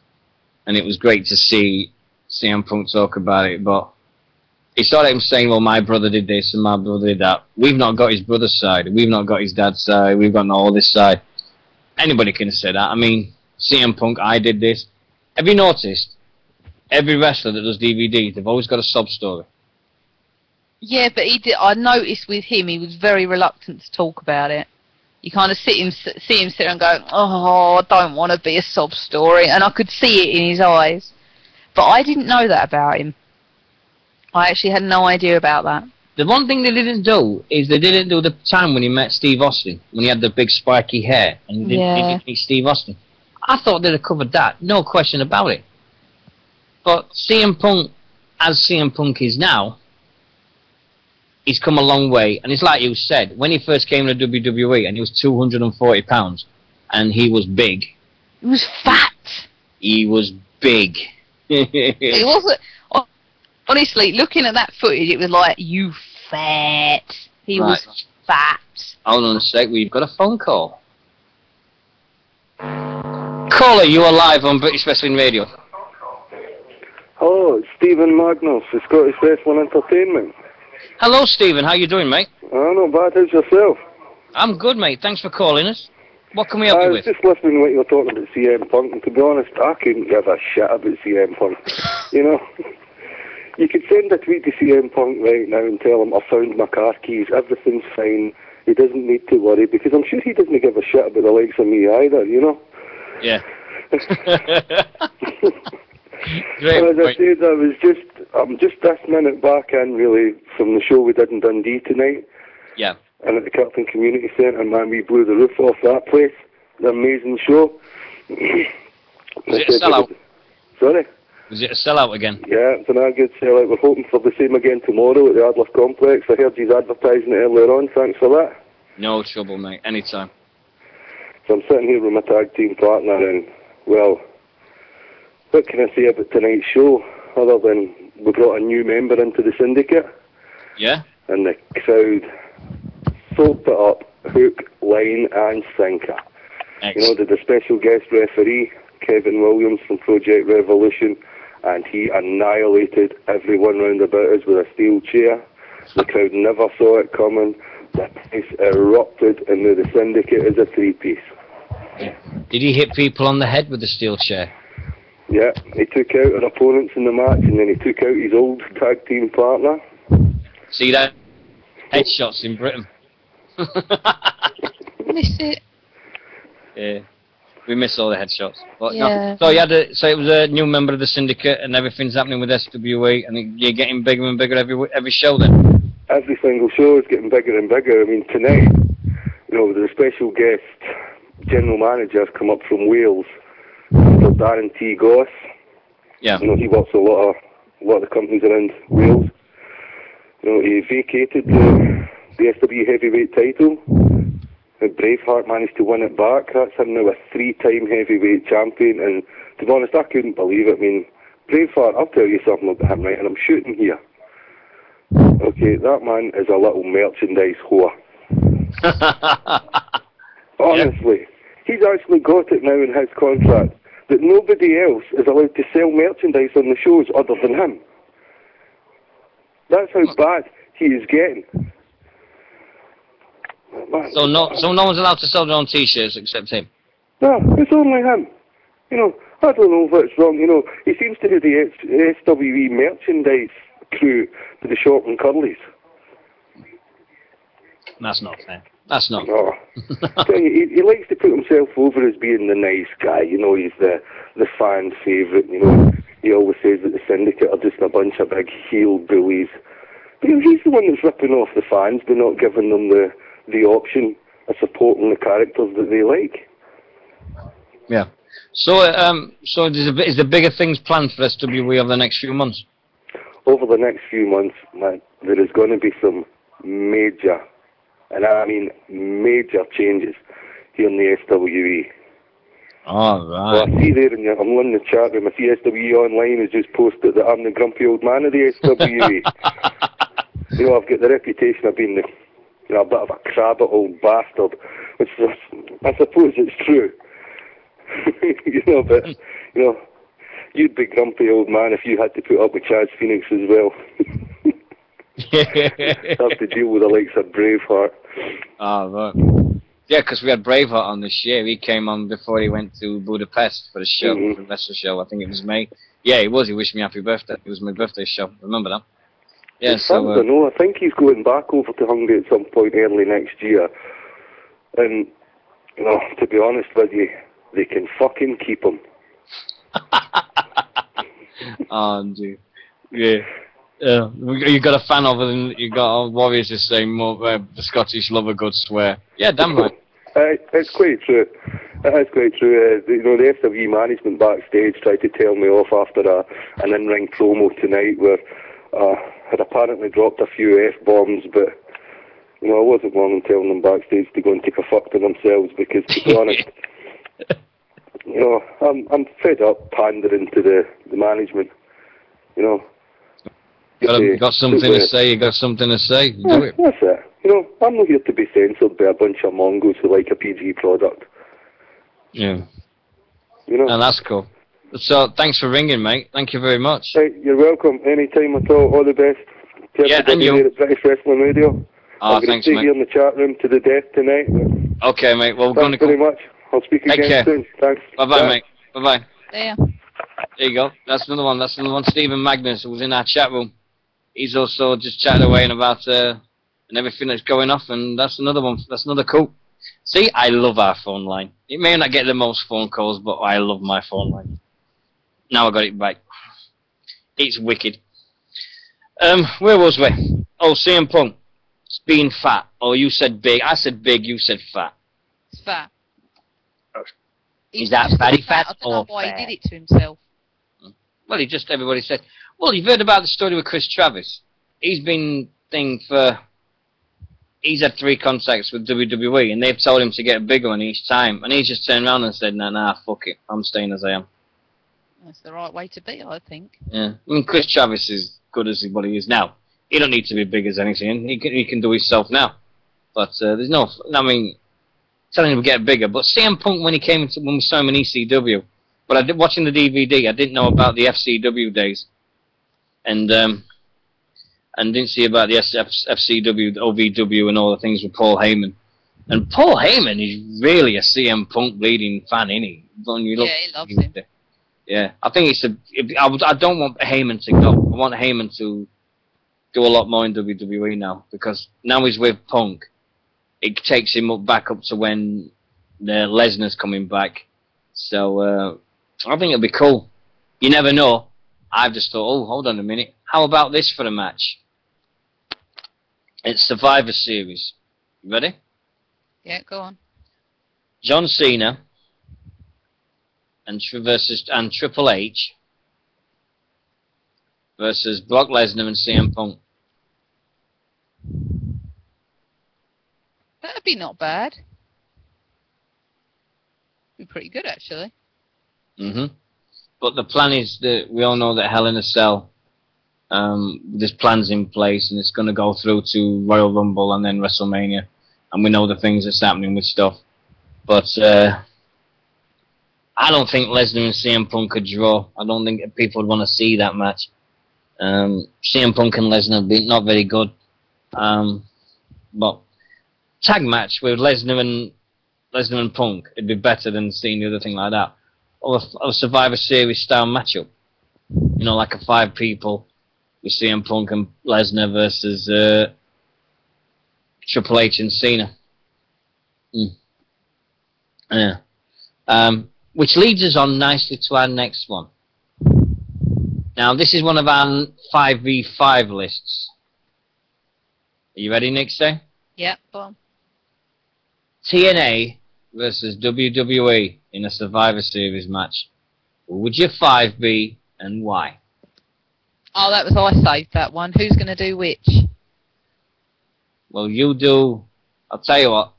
and it was great to see CM Punk talk about it. But it's not him saying, "Well, my brother did this and my brother did that." We've not got his brother's side. We've not got his dad's side. We've got all this side. Anybody can say that. I mean, CM Punk, I did this. Have you noticed? Every wrestler that does DVDs, they've always got a sob story. Yeah, but I noticed with him, he was very reluctant to talk about it. You kind of see him sit there and go, "Oh, I don't want to be a sob story," and I could see it in his eyes. But I didn't know that about him. I actually had no idea about that. The one thing they didn't do is they didn't do the time when he met Steve Austin, when he had the big spiky hair, and he didn't meet Steve Austin. I thought they'd have covered that, no question about it. But CM Punk, as CM Punk is now, he's come a long way, and it's like you said, when he first came to WWE and he was 240 pounds, and he was big. He was fat. He was big. He wasn't. Honestly, looking at that footage, it was like, you fat. He was fat. Hold on a sec, we've got a phone call. Caller, you are live on British Wrestling Radio. Hello, it's Steven Magners of Scottish Wrestling Entertainment. Hello, Stephen. How you doing, mate? Oh, not bad. How's yourself? I'm good, mate. Thanks for calling us. What can we help I you was with? just listening to what you were talking about CM Punk, and to be honest, I couldn't give a shit about CM Punk. You know, you could send a tweet to CM Punk right now and tell him, I found my car keys, everything's fine, he doesn't need to worry, because I'm sure he doesn't give a shit about the likes of me either, you know? Yeah. As I said, I'm just this minute back in, really, from the show we did in Dundee tonight. Yeah. And at the Kirkton Community Centre, man, we blew the roof off that place. The amazing show. Was it a sellout? Sorry? Was it a sellout again? Yeah, it's an good sellout. We're hoping for the same again tomorrow at the Adler Complex. I heard he's advertising it earlier on. Thanks for that. No trouble, mate. Anytime. So I'm sitting here with my tag team partner, and, well, what can I say about tonight's show, other than we brought a new member into the syndicate? Yeah? And the crowd soaked it up, hook, line and sinker. Excellent. You know, the special guest referee, Kevin Williams from Project Revolution, and he annihilated everyone round about us with a steel chair. The crowd never saw it coming. The place erupted, and now the syndicate is a three-piece. Did he hit people on the head with the steel chair? Yeah, he took out our opponents in the match, and then he took out his old tag team partner. See that? Headshots in Britain. Miss it. Yeah. We miss all the headshots. But Yeah. no. So it was a new member of the syndicate, and everything's happening with SWE, and you're getting bigger and bigger every show then. Every single show is getting bigger and bigger. I mean, tonight, you know, the special guest general manager has come up from Wales, Mr. Darren T. Goss. Yeah. You know, he works with a lot of the companies around Wales. You know, he vacated the SWE heavyweight title. Braveheart managed to win it back. That's him now a 3-time heavyweight champion, and to be honest, I couldn't believe it. I mean, Braveheart, I'll tell you something about him, right, and I'm shooting here. Okay, that man is a little merchandise whore. Honestly. He's actually got it now in his contract that nobody else is allowed to sell merchandise on the shows other than him. That's how bad he is getting. So no one's allowed to sell their own T-shirts except him. No, it's only him. You know, I don't know what's wrong. You know, he seems to do the SWE merchandise crew to the short and curlies. That's not fair. That's not. No. he likes to put himself over as being the nice guy. You know, he's the fan favourite. You know, he always says that the syndicate are just a bunch of big heel bullies. But you know, he's the one that's ripping off the fans by not giving them the option of supporting the characters that they like. Yeah. So is there bigger things planned for SWE over the next few months? Over the next few months, man, there is going to be some major, and I mean major changes here in the SWE. All right. Well, I see there in I'm in the chat room, I see SWE Online has just posted that I'm the grumpy old man of the SWE. You know, I've got the reputation of being a bit of a crabbit old bastard, which is, I suppose it's true. You know, but, you know, you'd be grumpy old man if you had to put up with Chaz Phoenix as well. Have to deal with the likes of Braveheart. Oh, right. Yeah, because we had Braveheart on this year. He came on before he went to Budapest for the show, for the wrestling show. I think it was May. Yeah, he was. He wished me happy birthday. It was my birthday show. Remember that? Yeah, so... I don't know. I think he's going back over to Hungary at some point early next year. And, you know, to be honest with you, they can fucking keep him. Oh, dude. Yeah. You got a fan of it, and you got Warriors is saying more. The Scottish love a good swear. Yeah, damn right. It's quite true. It is quite true. You know, the SWE management backstage tried to tell me off after an in-ring promo tonight where had apparently dropped a few F-bombs, but you know, I wasn't long in telling them backstage to go and take a fuck to themselves because, to be honest, you know, I'm fed up pandering to the management. You know. Got something to say, you got something to say, do it. That's it. You know, I'm not here to be censored by a bunch of Mongols who like a PG product. Yeah. You know? And that's cool. So, thanks for ringing, mate. Thank you very much. Right, you're welcome. Anytime at all. All the best. Yeah, and you. Here at British Wrestling Radio. Oh, I'm going to stay here in the chat room to the death tonight. Okay, mate. Well, we're going to Thanks very much. I'll speak Take again care. soon. Thanks. Bye-bye, mate. Bye-bye. Yeah. There you go. That's another one. That's another one. Steven Magners, who was in our chat room. He's also just chatting away and about and everything that's going off, and that's another one. That's another cool. See, I love our phone line. It may not get the most phone calls, but I love my phone line. Now I got it back. It's wicked. Where was we? Oh, CM Punk. It's being fat. Oh, you said big. I said big. You said fat. It's fat. Is that fatty fat I don't know or why fat? he did it to himself. Well, everybody said, well, you've heard about the story with Chris Travis. He's been he's had 3 contacts with WWE, and they've told him to get bigger on each time, and he's just turned around and said, nah, fuck it, I'm staying as I am. That's the right way to be, I think. Yeah, I mean, Chris Travis is good as what he is now. He don't need to be big as anything. He can do himself now. But there's no, I mean, telling him to get bigger. But CM Punk, when we saw him in ECW, but watching the DVD, I didn't know about the FCW days, and didn't see about the FCW, the OVW, and all the things with Paul Heyman. And Paul Heyman is really a CM Punk bleeding fan, isn't he? He loves him. Yeah, I think I don't want Heyman to go. I want Heyman to do a lot more in WWE now, because now he's with Punk. It takes him back up to when Lesnar's coming back. So I think it'll be cool. You never know. I've just thought, oh, hold on a minute. How about this for a match? It's Survivor Series. You ready? Yeah, go on. John Cena and Triple H versus Brock Lesnar and CM Punk. That'd be not bad. Be pretty good, actually. But the plan is that we all know that Hell in a Cell, there's plans in place, and it's going to go through to Royal Rumble and then WrestleMania, and we know the things that's happening with stuff. But I don't think Lesnar and CM Punk could draw. I don't think people would want to see that match. CM Punk and Lesnar be not very good. But tag match with Lesnar and Punk, it'd be better than seeing the other thing like that. Or a Survivor Series style matchup. You know, like a 5 people with CM Punk and Lesnar versus Triple H and Cena. Yeah. Which leads us on nicely to our next one. Now, this is one of our 5v5 lists. Are you ready, Nixy? Yeah, go on. TNA versus WWE in a Survivor Series match. Who would your 5 be and why? Oh, that was I saved that one. Who's going to do which? Well, you do. I'll tell you what.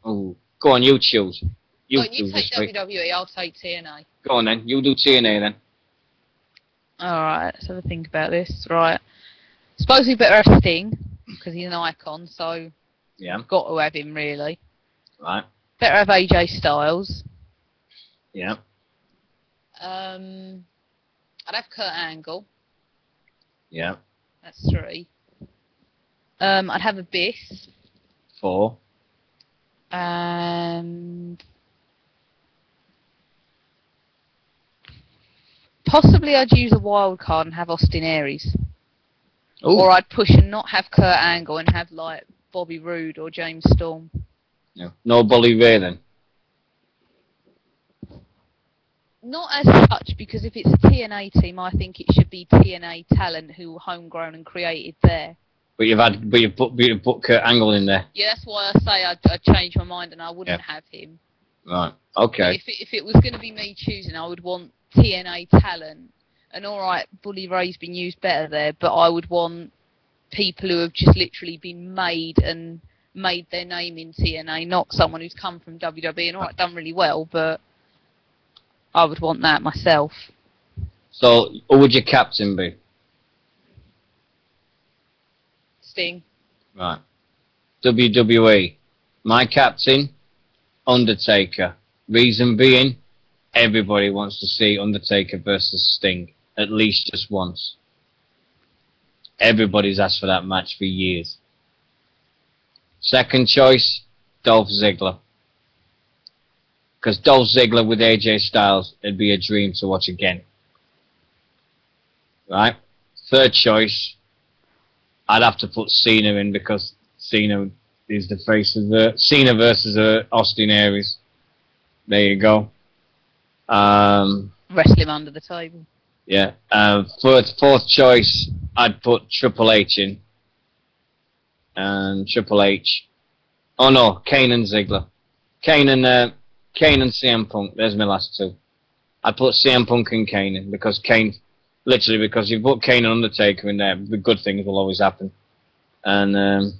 Oh, go on, you choose. You choose take this week. WWE, I'll take TNA. Go on then. You do TNA then. Alright, let's have a think about this. Right. Suppose we better have Sting, because he's an icon, so Yeah. we've got to have him, really. Right. Better have AJ Styles. Yeah. I'd have Kurt Angle. Yeah. That's 3. I'd have Abyss. 4. And possibly I'd use a wild card and have Austin Aries. Ooh. Or I'd push and not have Kurt Angle and have like Bobby Roode or James Storm. Yeah. No Bully Ray then. Not as such, because if it's a TNA team, I think it should be TNA talent who were homegrown and created there. But you've put Kurt Angle in there. Yeah, that's why I say I'd change my mind and I wouldn't have him. Right. Okay. If it was going to be me choosing, I would want TNA talent. And alright, Bully Ray's been used better there, but I would want people who have just literally been made their name in TNA, not someone who's come from WWE and alright, done really well, but I would want that myself. So, who would your captain be? Sting. Right. WWE. My captain, Undertaker. Reason being, everybody wants to see Undertaker versus Sting. At least just once. Everybody's asked for that match for years. Second choice, Dolph Ziggler. Because Dolph Ziggler with AJ Styles, it'd be a dream to watch again. Right? Third choice, I'd have to put Cena in because Cena is the face of the... Cena versus Austin Aries. There you go. Wrestle him under the table. Yeah. Fourth choice, I'd put Triple H in. And Triple H. Oh no, Kane and Ziggler. Kane and CM Punk. There's my last two. I'd put CM Punk and Kane in because Kane, literally because you put Kane and Undertaker in there, the good things will always happen. And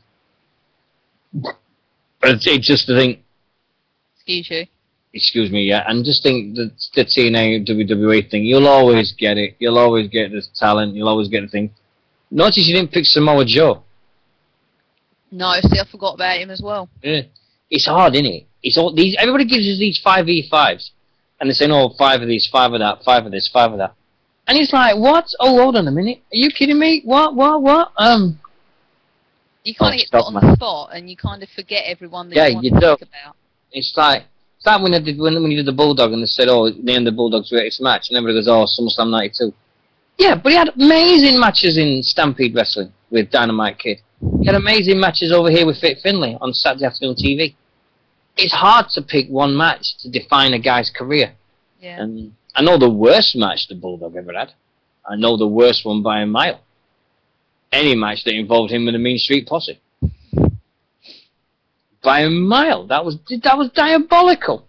it's just the thing. Excuse you. Excuse me, yeah, and just think the TNA WWE thing. You'll always get it. You'll always get the talent. You'll always get the thing. Notice you didn't pick Samoa Joe. No, see, I forgot about him as well. Yeah. It's hard, isn't it? It's all these. Everybody gives us these 5v5s, and they say, "Oh, 5 of these, 5 of that, 5 of this, 5 of that," and it's like, "What? Oh, hold on a minute. Are you kidding me? What? You kind of get put on the spot, and you kind of forget everyone that you want to think about. It's like when they did when you did the Bulldog, and they said, "Oh, name the Bulldog's greatest match," and everybody goes, "Oh, SummerSlam '92." Yeah, but he had amazing matches in Stampede Wrestling with Dynamite Kid. He had amazing matches over here with Fit Finlay on Saturday afternoon TV. It's hard to pick one match to define a guy's career. Yeah. And I know the worst match the Bulldog ever had. I know the worst one by a mile. Any match that involved him with the Mean Street Posse. By a mile. That was diabolical.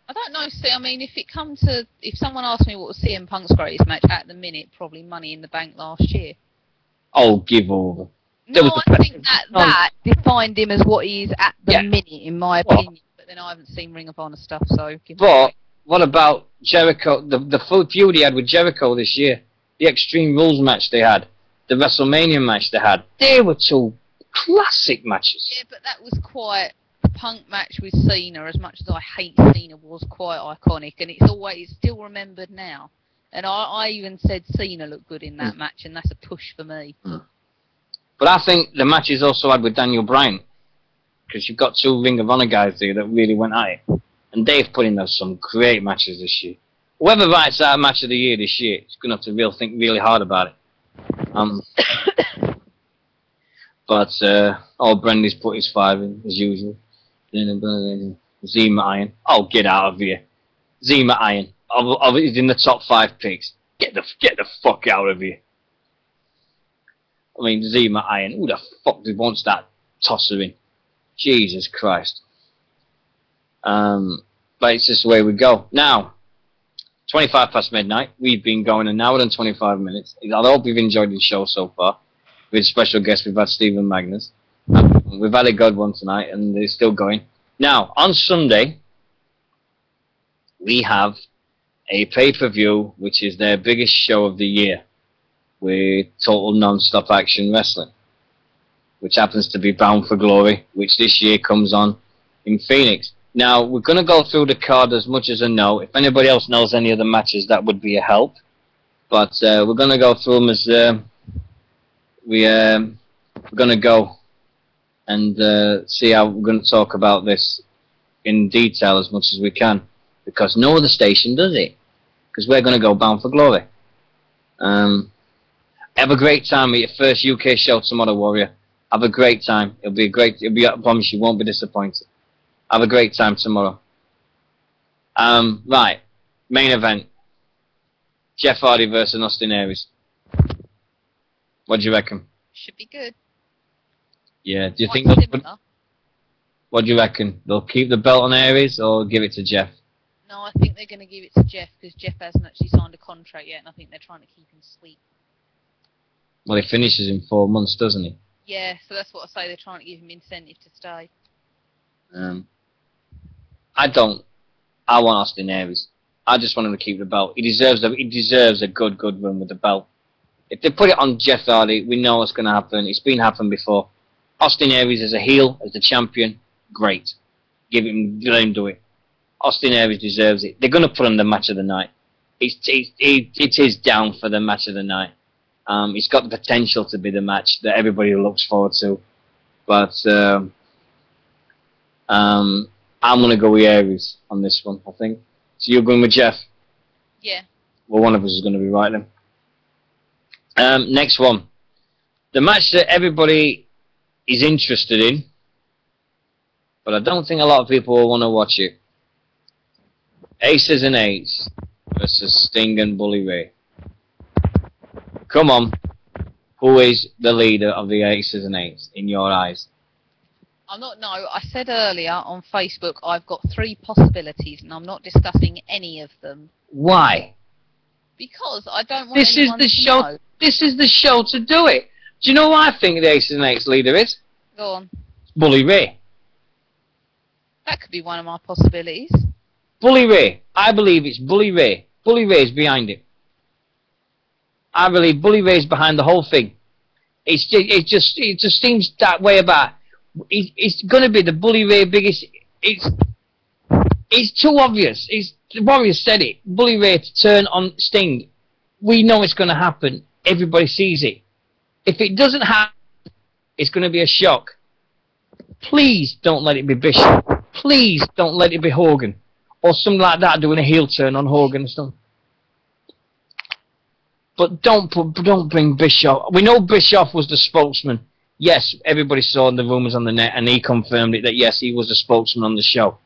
I don't know, see, I mean, if someone asked me what was CM Punk's greatest match at the minute, probably Money in the Bank last year. Oh, give over. No, I think that defined him as what he is at the minute, in my opinion. But then I haven't seen Ring of Honor stuff, so... But, what about Jericho, the full feud he had with Jericho this year? The Extreme Rules match they had. The WrestleMania match they had. They were two classic matches. Yeah, but that was quite... The Punk match with Cena, as much as I hate Cena, was quite iconic, and it's still remembered now. And I even said Cena looked good in that match, and that's a push for me. But I think the match is also had with Daniel Bryan, because you've got 2 Ring of Honor guys there that really went at it. And they've put in some great matches this year. Whoever writes that match of the year this year is going to have to think really hard about it. But Brendy's put his 5 in, as usual. Zema Iron. Oh, get out of here. Zema Iron. He's in the top 5 picks. Get the fuck out of here. I mean, Zema Iron. Who the fuck wants that tosser in? Jesus Christ. But it's just the way we go. Now, 25 past midnight. We've been going an hour and 25 minutes. I hope you've enjoyed the show so far. With special guest, we've had Steven Magners. We've had a good one tonight, and it's still going. Now, on Sunday, we have a pay-per-view, which is their biggest show of the year, with total non-stop action wrestling, which happens to be Bound for Glory, which this year comes on in Phoenix. Now, we're going to go through the card as much as I know. If anybody else knows any of the matches, that would be a help. But we're going to go through them as we're going to go and see how we're going to talk about this in detail as much as we can, because no other station does it, because we're going to go Bound for Glory. Have a great time at your first UK show tomorrow, Warrior. Have a great time. I promise you won't be disappointed. Have a great time tomorrow. Right, main event. Jeff Hardy versus Austin Aries. What do you reckon? Should be good. Yeah, do you think they'll... What do you reckon? They'll keep the belt on Aries or give it to Jeff? No, I think they're going to give it to Jeff, because Jeff hasn't actually signed a contract yet, and I think they're trying to keep him sweet. Well, he finishes in 4 months, doesn't he? Yeah, so that's what I say, they're trying to give him incentive to stay. I want Austin Aries. I just want him to keep the belt. He deserves a good run with the belt. If they put it on Jeff Hardy, we know what's going to happen. It's been happened before. Austin Aries as a heel, as the champion, great. Let him do it. Austin Aries deserves it. They're going to put on the match of the night. It is down for the match of the night. It's got the potential to be the match that everybody looks forward to. But I'm gonna go with Aries on this one, I think. So you're going with Jeff? Yeah. Well, one of us is going to be right then. Next one. The match that everybody is interested in, but I don't think a lot of people will want to watch it. Aces and Eights versus Sting and Bully Ray. Come on. Who is the leader of the Aces and Eights in your eyes? I said earlier on Facebook I've got 3 possibilities and I'm not discussing any of them. Why? Because I don't want This is anyone the to show. know. This is the show to do it. Do you know what I think the Aces and Eights leader is? Go on. Bully Ray. That could be one of my possibilities. Bully Ray. I believe it's Bully Ray. Bully Ray's behind it. I believe Bully Ray's behind the whole thing. It just seems that way about. It's going to be the Bully Ray biggest. It's too obvious. The Warriors said it. Bully Ray to turn on Sting. We know it's going to happen. Everybody sees it. If it doesn't happen, it's going to be a shock. Please don't let it be Bishop. Please don't let it be Hogan. Or something like that doing a heel turn on Hogan and stuff. But don't bring Bischoff. We know Bischoff was the spokesman. Yes, everybody saw the rumours on the net, and he confirmed it that yes, he was the spokesman on the show.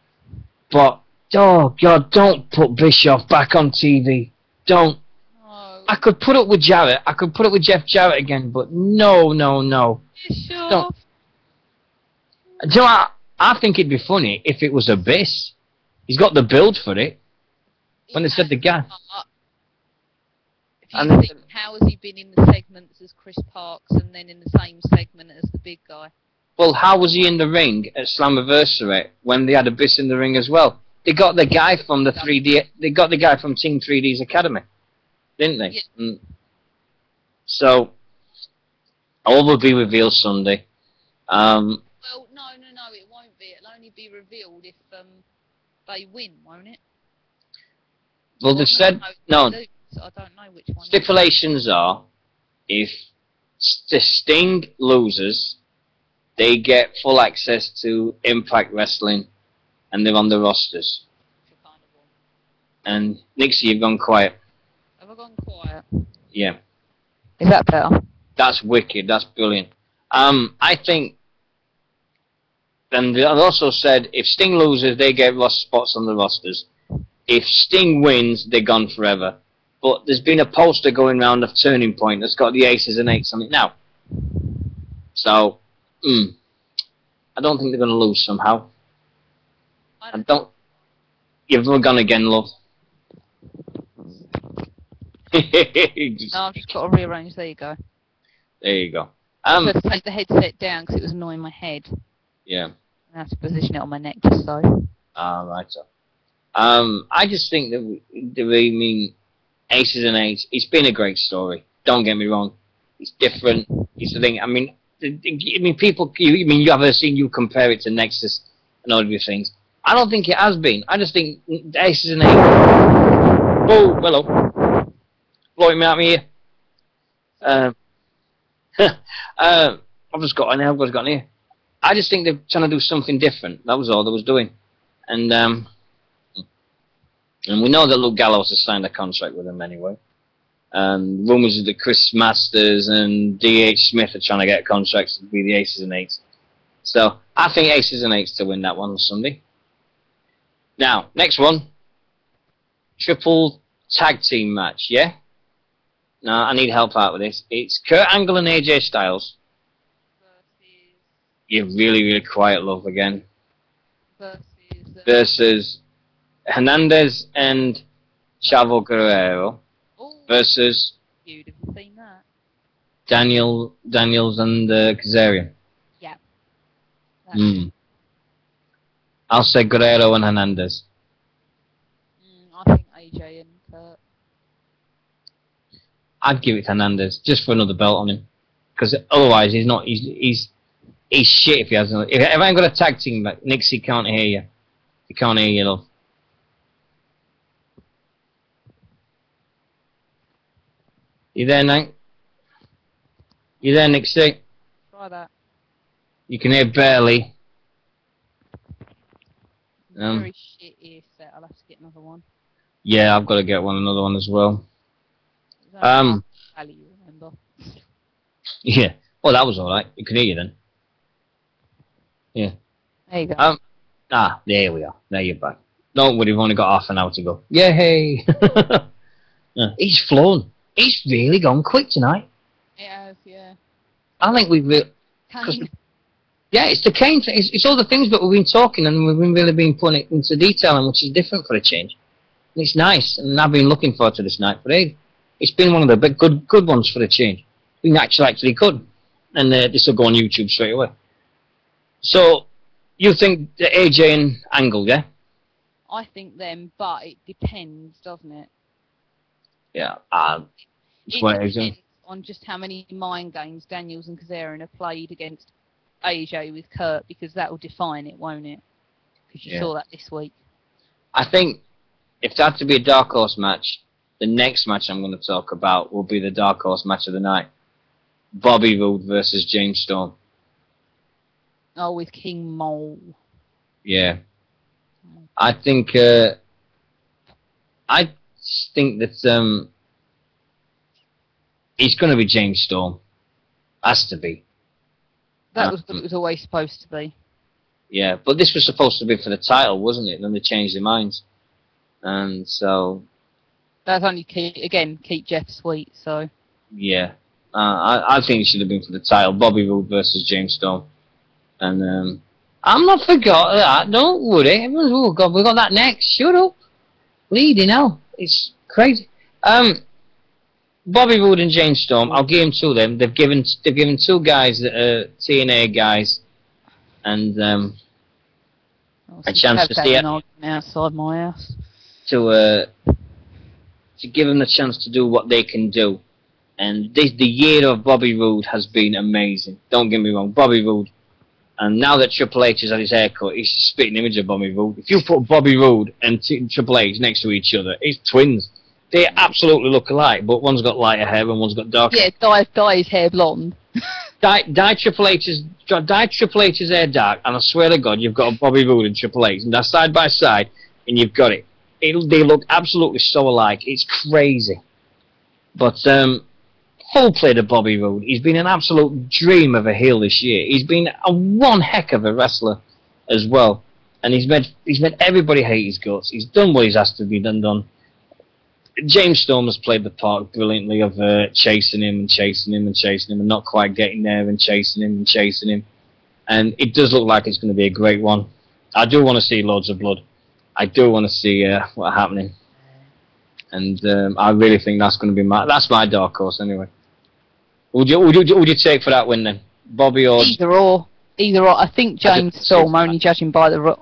But oh God, don't put Bischoff back on TV. Don't. No. I could put up with Jarrett. I could put up with Jeff Jarrett again, but no. Sure. Don't. Do you know what? I think it'd be funny if it was Abyss. He's got the build for it. When they said the guy. If you think, how has he been in the segments as Chris Parks and then in the same segment as the big guy? Well, how was he in the ring at Slammiversary when they had Abyss in the ring as well? They got the guy from the 3D. They got the guy from Team 3D's Academy, didn't they? Yeah. So, all will be revealed Sunday. Well, no, it won't be. It'll only be revealed if they win, won't it? Well, they've said no. I don't know which one. Stipulations are, if the Sting loses, they get full access to Impact Wrestling, and they're on the rosters. And Nixie, you've gone quiet. Have I gone quiet? Yeah. Is that better? That's wicked. That's brilliant. I think. And they also said if Sting loses, they get spots on the rosters. If Sting wins, they're gone forever. But there's been a poster going around of Turning Point that's got the Aces and Eights on it now. So, I don't think they're going to lose somehow. I don't. You've gone again, love. No, I've just got to rearrange. There you go. There you go. I had to take the headset down because it was annoying my head. Yeah. I have to position it on my neck just so. Right. So. I just think that we mean Aces and Eights. It's been a great story. Don't get me wrong. It's different. It's the thing. I mean, people. You ever seen you compare it to Nexus and all of these things? I don't think it has been. I just think Aces and Eights. Oh, hello. Blowing me out of here. I've just got in here. I've just got in here. I just think they're trying to do something different. That was all they was doing. And we know that Luke Gallows has signed a contract with them anyway. Rumours that Chris Masters and D.H. Smith are trying to get contracts to be the Aces and Eights. So I think Aces and Eights to win that one on Sunday. Now, next one. Triple tag team match, yeah? Now, I need help out with this. It's Kurt Angle and AJ Styles. You're really, really quiet, love, again. Versus Hernandez and Chavo Guerrero. Versus You'd have seen that. Daniels and Kazarian. Yeah. I'll say Guerrero and Hernandez. I think AJ and Kurt. I'd give it to Hernandez just for another belt on him, because otherwise he's not. He's shit if he hasn't. If I ain't got a tag team, but Nixie can't hear you. He can't hear you, love. You there, Nate? You there, Nixie? Try that. You can hear barely. Very shit earset. I'll have to get another one. Yeah, I've got to get another one as well. Valley, you remember? Yeah. Well, that was all right. You can hear you then. Yeah. There you go. There we are. There you're back. Don't worry, we've only got half an hour to go. Yay! Yeah. He's flown. He's really gone quick tonight. It has, yeah. I think we've yeah, it's the Kane thing. It's all the things that we've been talking and we've really been putting it into detail, and which is different for a change. And it's nice, and I've been looking forward to this night for ages. It's been one of the big good ones for a change. We actually could, and this will go on YouTube straight away. So, you think the AJ and Angle, yeah? I think them, but it depends, doesn't it? Yeah, It depends on just how many mind games Daniels and Kazarian have played against AJ with Kurt, because that will define it, won't it? Because you saw that this week. I think if that had to be a dark horse match, the next match I'm going to talk about will be the dark horse match of the night. Bobby Roode versus James Storm. Oh, with King Mole. Yeah. I think that it's going to be James Storm. Has to be. That was what it was always supposed to be. Yeah, but this was supposed to be for the title, wasn't it? And then they changed their minds. And so... That's only, keep Jeff sweet, so... Yeah. I think it should have been for the title. Bobby Roode versus James Storm. And I'm not forgot that. Don't worry. Everyone's, oh God, we got that next. Shut up. Bleeding hell. It's crazy. Bobby Roode and James Storm. I'll give them to them. They've given two guys that are TNA guys, and a chance to see it outside my house. To give them the chance to do what they can do. And the year of Bobby Roode has been amazing. Don't get me wrong, Bobby Roode. And now that Triple H has had his haircut, he's a spitting image of Bobby Roode. If you put Bobby Roode and Triple H next to each other, it's twins. They absolutely look alike, but one's got lighter hair and one's got darker hair. Yeah, dye his hair blonde. dye Triple H's hair dark, and I swear to God, you've got a Bobby Roode and Triple H, and they're side by side, and you've got it. They look absolutely so alike. It's crazy. But full play to Bobby Roode. He's been an absolute dream of a heel this year. He's been one heck of a wrestler as well, and he's made everybody hate his guts. He's done what he's asked to be done. James Storm has played the part brilliantly of chasing him and chasing him and chasing him and not quite getting there and chasing him and chasing him. And it does look like it's going to be a great one. I do want to see loads of blood. I do want to see what's happening. And I really think that's going to be that's my dark horse anyway. Would you take for that win then? Bobby or... Either or. I think James Storm, only judging by what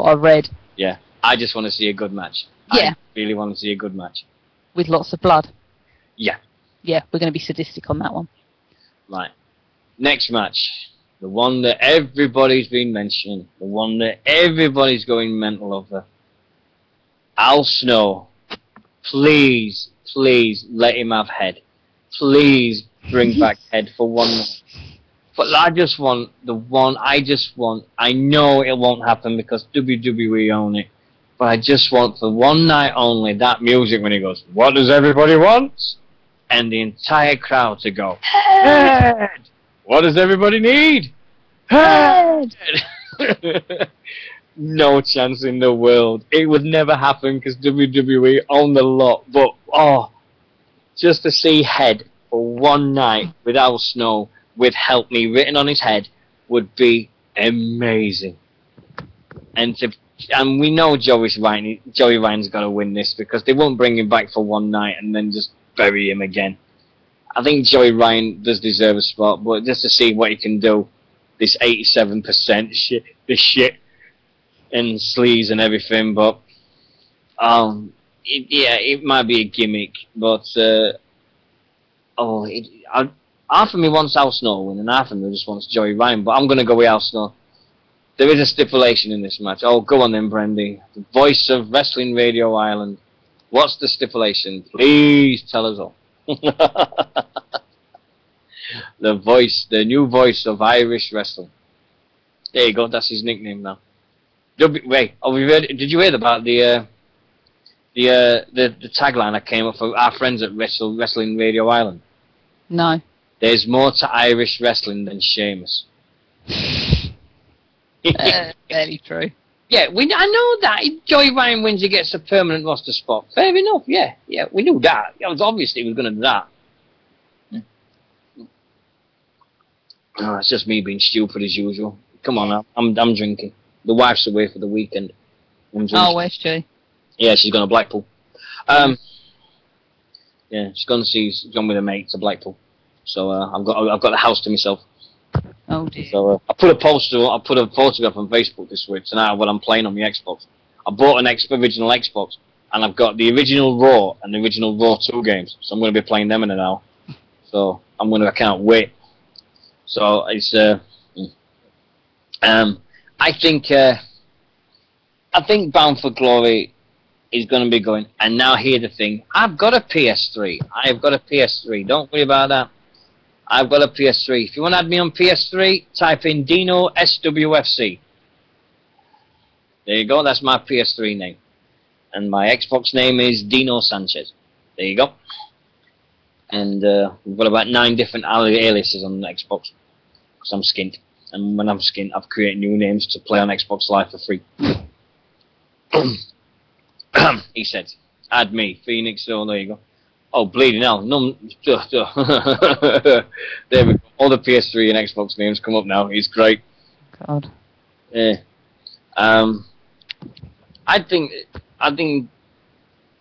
I've read. Yeah. I just want to see a good match. Yeah. I really want to see a good match. With lots of blood. Yeah. Yeah, we're going to be sadistic on that one. Right. Next match. The one that everybody's been mentioning. The one that everybody's going mental over. Al Snow. Please let him have head. Please bring back head for one night. But I know it won't happen because WWE own it. But I just want for one night only that music when he goes, "What does everybody want?" And the entire crowd to go, "Head! What does everybody need? Head!" No chance in the world. It would never happen because WWE own the lot. But, just to see head for one night with Al Snow with "Help Me" written on his head would be amazing. And we know Joey Ryan's got to win this because they won't bring him back for one night and then just bury him again. I think Joey Ryan does deserve a spot, but just to see what he can do, this 87% shit, this shit, and sleaze and everything, but it might be a gimmick, but half of me wants Al Snow win and half of me just wants Joey Ryan, but I'm going to go with Al Snow. There is a stipulation in this match. Oh, go on then, Brandy. The voice of Wrestling Radio Ireland. What's the stipulation? Please tell us all. the new voice of Irish wrestling. There you go. That's his nickname now. Wait, did you hear about the tagline that came up for our friends at Wrestling Radio Island? No. There's more to Irish wrestling than Sheamus. Very true. Yeah, I know that. If Joey Ryan wins, he gets a permanent roster spot. Fair enough, yeah, we knew that. It was obviously he was going to do that. Oh, it's just me being stupid as usual. Come on now, I'm drinking. The wife's away for the weekend. Oh, where's she? Yeah, she's gone to Blackpool. Yeah, she's gone with her mate to Blackpool. So I've got the house to myself. Oh dear. So I put a photograph on Facebook this week tonight of what I'm playing on my Xbox. I bought an original Xbox, and I've got the original Raw and the original Raw 2 games. So I'm going to be playing them in an hour. So I can't wait. So it's I think Bound for Glory is going to be going. And now here's the thing: I've got a PS3. Don't worry about that. I've got a PS3. If you want to add me on PS3, type in Deano SWFC. There you go. That's my PS3 name. And my Xbox name is Dino Sanchez. There you go. And we've got about 9 different aliases on the Xbox. Because I'm skint. And when I'm skint, I've created new names to play on Xbox Live for free. He said, add me, Phoenix. So there you go. Oh, bleeding hell. No, there we go. All the PS3 and Xbox names come up now. It's great. God. Yeah. I think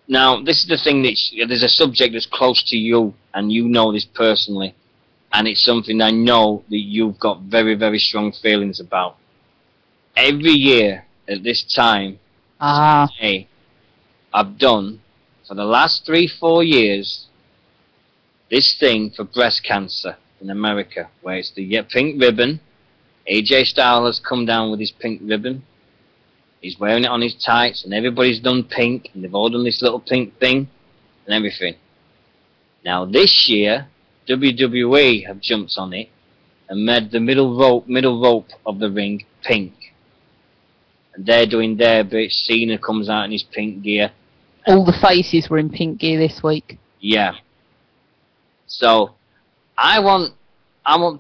now this is the thing that there's a subject that's close to you, and you know this personally, and it's something I know that you've got very, very strong feelings about. Every year at this time, hey, I've done for the last 3-4 years this thing for breast cancer in America, where it's the pink ribbon. AJ Styles has come down with his pink ribbon. He's wearing it on his tights, and everybody's done pink, and they've all done this little pink thing and everything. Now this year, WWE have jumped on it and made the middle rope of the ring pink. And they're doing their bit. Cena comes out in his pink gear. All the faces were in pink gear this week. Yeah. So I want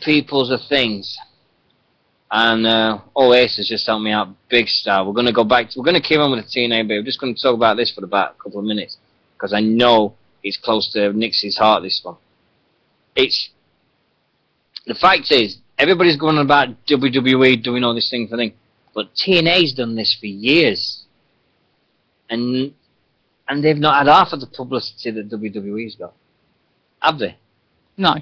people's things. And Oasis just helped me out big style. We're gonna keep on with the TNA, but we're just gonna talk about this for about a couple of minutes because I know it's close to Nixie's heart. This one. The fact is, everybody's going on about WWE doing all this thing for thing, but TNA's done this for years, and they've not had half of the publicity that WWE's got, have they? No.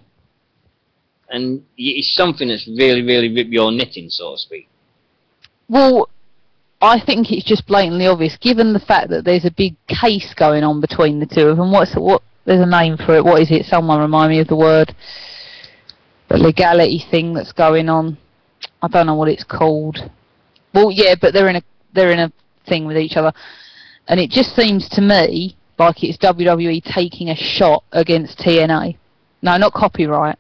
And it's something that's really, really ripped your knitting, so to speak. Well, I think it's just blatantly obvious, given the fact that there's a big case going on between the two of them. There's a name for it. What is it? Someone remind me of the word. The legality thing that's going on. I don't know what it's called. Well, yeah, but they're in a thing with each other, and it just seems to me like it's WWE taking a shot against TNA. No, not copyright.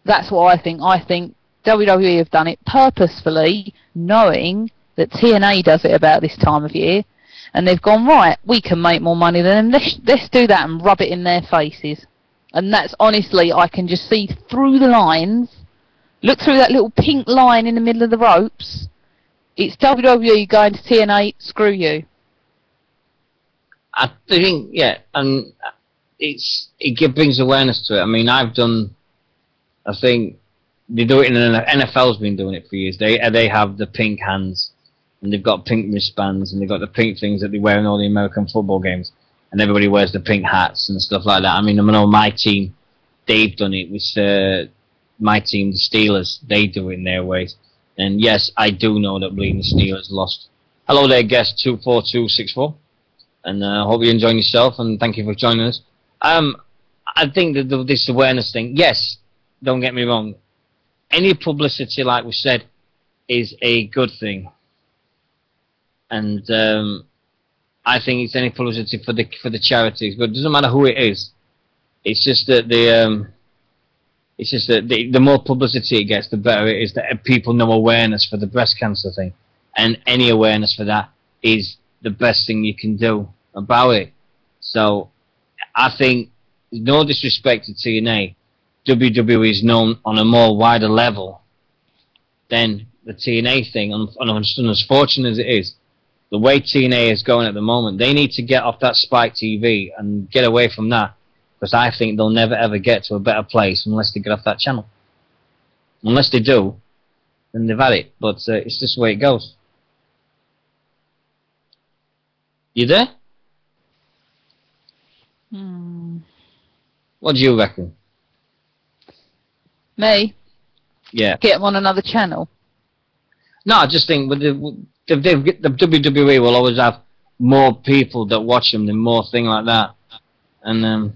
That's what I think. I think WWE have done it purposefully, knowing that TNA does it about this time of year, and they've gone, right, we can make more money than them. Let's do that and rub it in their faces. And that's honestly, I can just see through the lines. Look through that little pink line in the middle of the ropes. It's WWE going to TNA, screw you. I think, yeah, and it brings awareness to it. I mean, I think they do it in NFL's been doing it for years. They have the pink hands, and they've got pink wristbands, and they've got the pink things that they wear in all the American football games, and everybody wears the pink hats and stuff like that. I mean, I know my team, they've done it with my team, the Steelers. They do it in their ways. And yes, I do know that Bleeding Steelers lost. Hello there, guest 24264, and I hope you're enjoying yourself, and thank you for joining us. I think that this awareness thing, yes, don't get me wrong, any publicity, like we said, is a good thing, and I think it's any publicity for the charities, but it doesn't matter who it is. It's just that It's just that the more publicity it gets, the better it is that people know awareness for the breast cancer thing. And any awareness for that is the best thing you can do about it. So I think, no disrespect to TNA, WWE is known on a more wider level than the TNA thing. And as fortunate as it is, the way TNA is going at the moment, they need to get off that Spike TV and get away from that, because I think they'll never ever get to a better place unless they get off that channel. Unless they do, then they've had it. But it's just the way it goes. You there? What do you reckon? Me? Yeah. Get them on another channel? No, I just think with the WWE will always have more people that watch them than more thing like that. And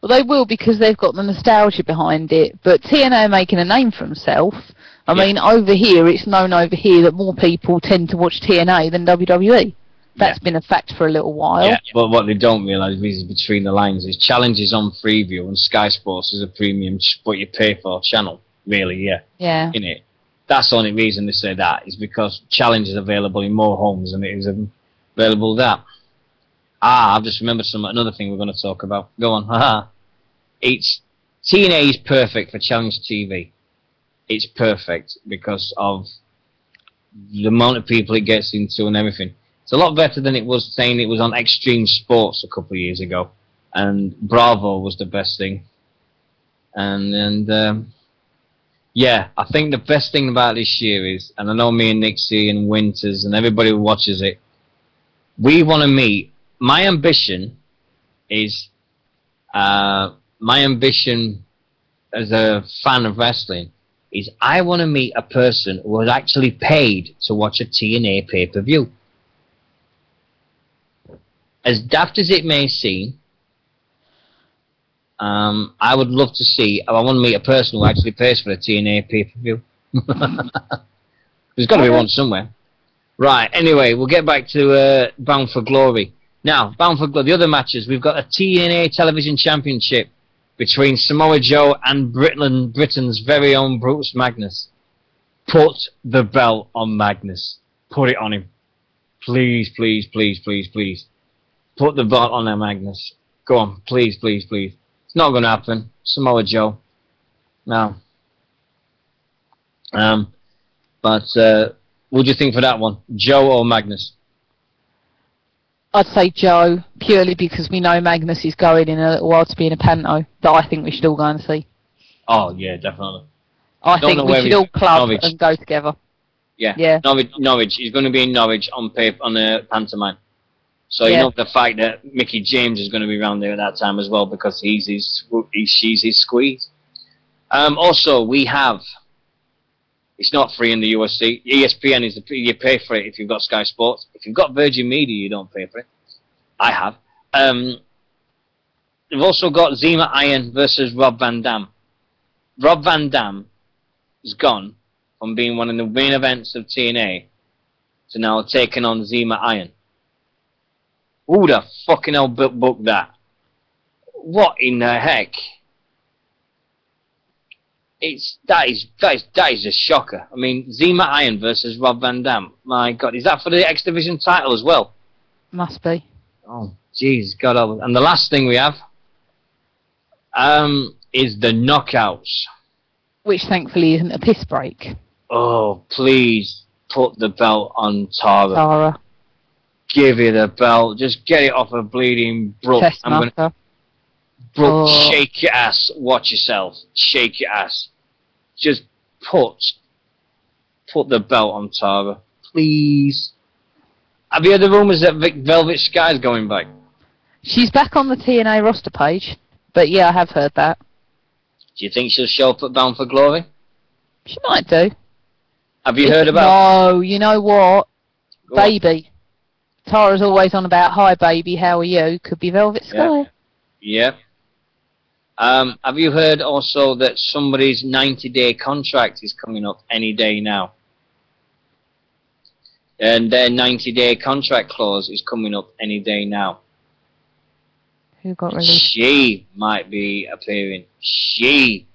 well, they will, because they've got the nostalgia behind it. But TNA are making a name for themselves. I mean, over here, it's known over here that more people tend to watch TNA than WWE. That's been a fact for a little while. Yeah, but what they don't realise is between the lines is Challenge is on Freeview and Sky Sports is a premium what you pay for channel, really, Yeah. In it. That's the only reason they say that, is because Challenge is available in more homes than it is available that. I've just remembered another thing we're going to talk about. Go on, haha. It's TNA is perfect for Challenge TV. It's perfect because of the amount of people it gets into and everything. It's a lot better than it was saying it was on Extreme Sports a couple of years ago, and Bravo was the best thing. Yeah, I think the best thing about this year is, and I know me and Nixy and Winters and everybody who watches it, we want to meet. My ambition is, my ambition as a fan of wrestling is I want to meet a person who was actually paid to watch a TNA pay-per-view. As daft as it may seem, I would love to see. I want to meet a person who actually pays for a TNA pay-per-view. There's got to be one somewhere. Right. Anyway, we'll get back to Bound for Glory. Now, Bound for Glory. The other matches, we've got a TNA Television Championship between Samoa Joe and Britain's very own Bruce Magnus. Put the belt on Magnus. Put it on him. Please, please, please, please, please. Put the belt on there, Magnus. Go on, please, please, please. It's not going to happen. Samoa Joe. No. But what do you think for that one? Joe or Magnus? I'd say Joe, purely because we know Magnus is going in a little while to be in a panto that I think we should all go and see. Oh, yeah, definitely. I think we should all club and go together. Yeah. Norwich. He's going to be in Norwich on a pantomime. So you know the fact that Mickey James is going to be around there at that time as well, because she's his squeeze. Also, we have. It's not free in the USC. ESPN is you pay for it if you've got Sky Sports. If you've got Virgin Media, you don't pay for it. I have. We've also got Zema Iron versus Rob Van Dam. Rob Van Dam has gone from being one of the main events of TNA to now taking on Zema Iron. Who the fucking hell booked that? What in the heck? That is a shocker. I mean, Zema Iron versus Rob Van Dam. My God, is that for the X Division title as well? Must be. Oh, jeez, God. And the last thing we have is the Knockouts, which thankfully isn't a piss break. Oh, please put the belt on Tara. Tara. Give it a belt. Just get it off of bleeding Brooke. Brooke, shake your ass. Watch yourself. Shake your ass. Just put the belt on Tara, please. Have you heard the rumours that Velvet Sky's going back? She's back on the TNA roster page, but yeah, I have heard that. Do you think she'll show up at Bound for Glory? She might do. Have you heard about? No, you know what? Baby. Tara's always on about, hi baby, how are you? Could be Velvet Sky. Yeah. Have you heard also that somebody's 90-day contract is coming up any day now? And their 90-day contract clause is coming up any day now. Who got released? She might be appearing. She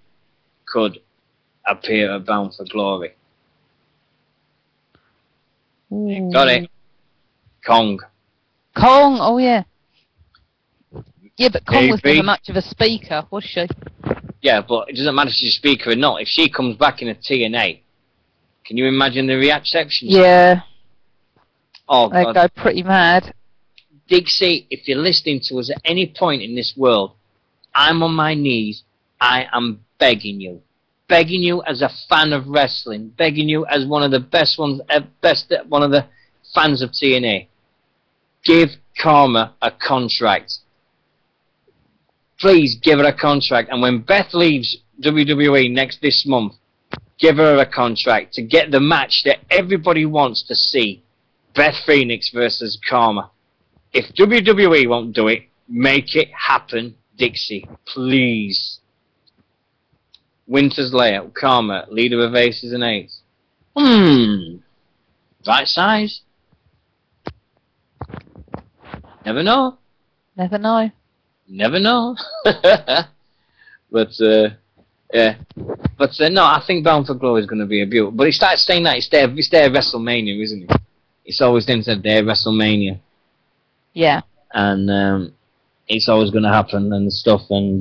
could appear at Bound for Glory? Ooh. Got it. Kong. Kong, oh yeah. Yeah, but Kong was Maybe. never much of a speaker, was she? Yeah, but it doesn't matter if she's a speaker or not. If she comes back in a TNA, can you imagine the reaction? Yeah. Oh, They'd God. go pretty mad. Dixie, if you're listening to us at any point in this world, I'm on my knees. I am begging you. Begging you as a fan of wrestling. Begging you as one of the best ones, one of the fans of TNA. Give Karma a contract. Please give her a contract. And when Beth leaves WWE this month, give her a contract to get the match that everybody wants to see. Beth Phoenix versus Karma. If WWE won't do it, make it happen, Dixie. Please. Winter's layout. Karma, leader of Aces and Eights. Right size? Never know. Never know. Never know. But, yeah. But, no, I think Bound for Glory is going to be a beautiful. But it starts saying that it's their WrestleMania, isn't it? It's always then said their WrestleMania. Yeah. And it's always going to happen and stuff. And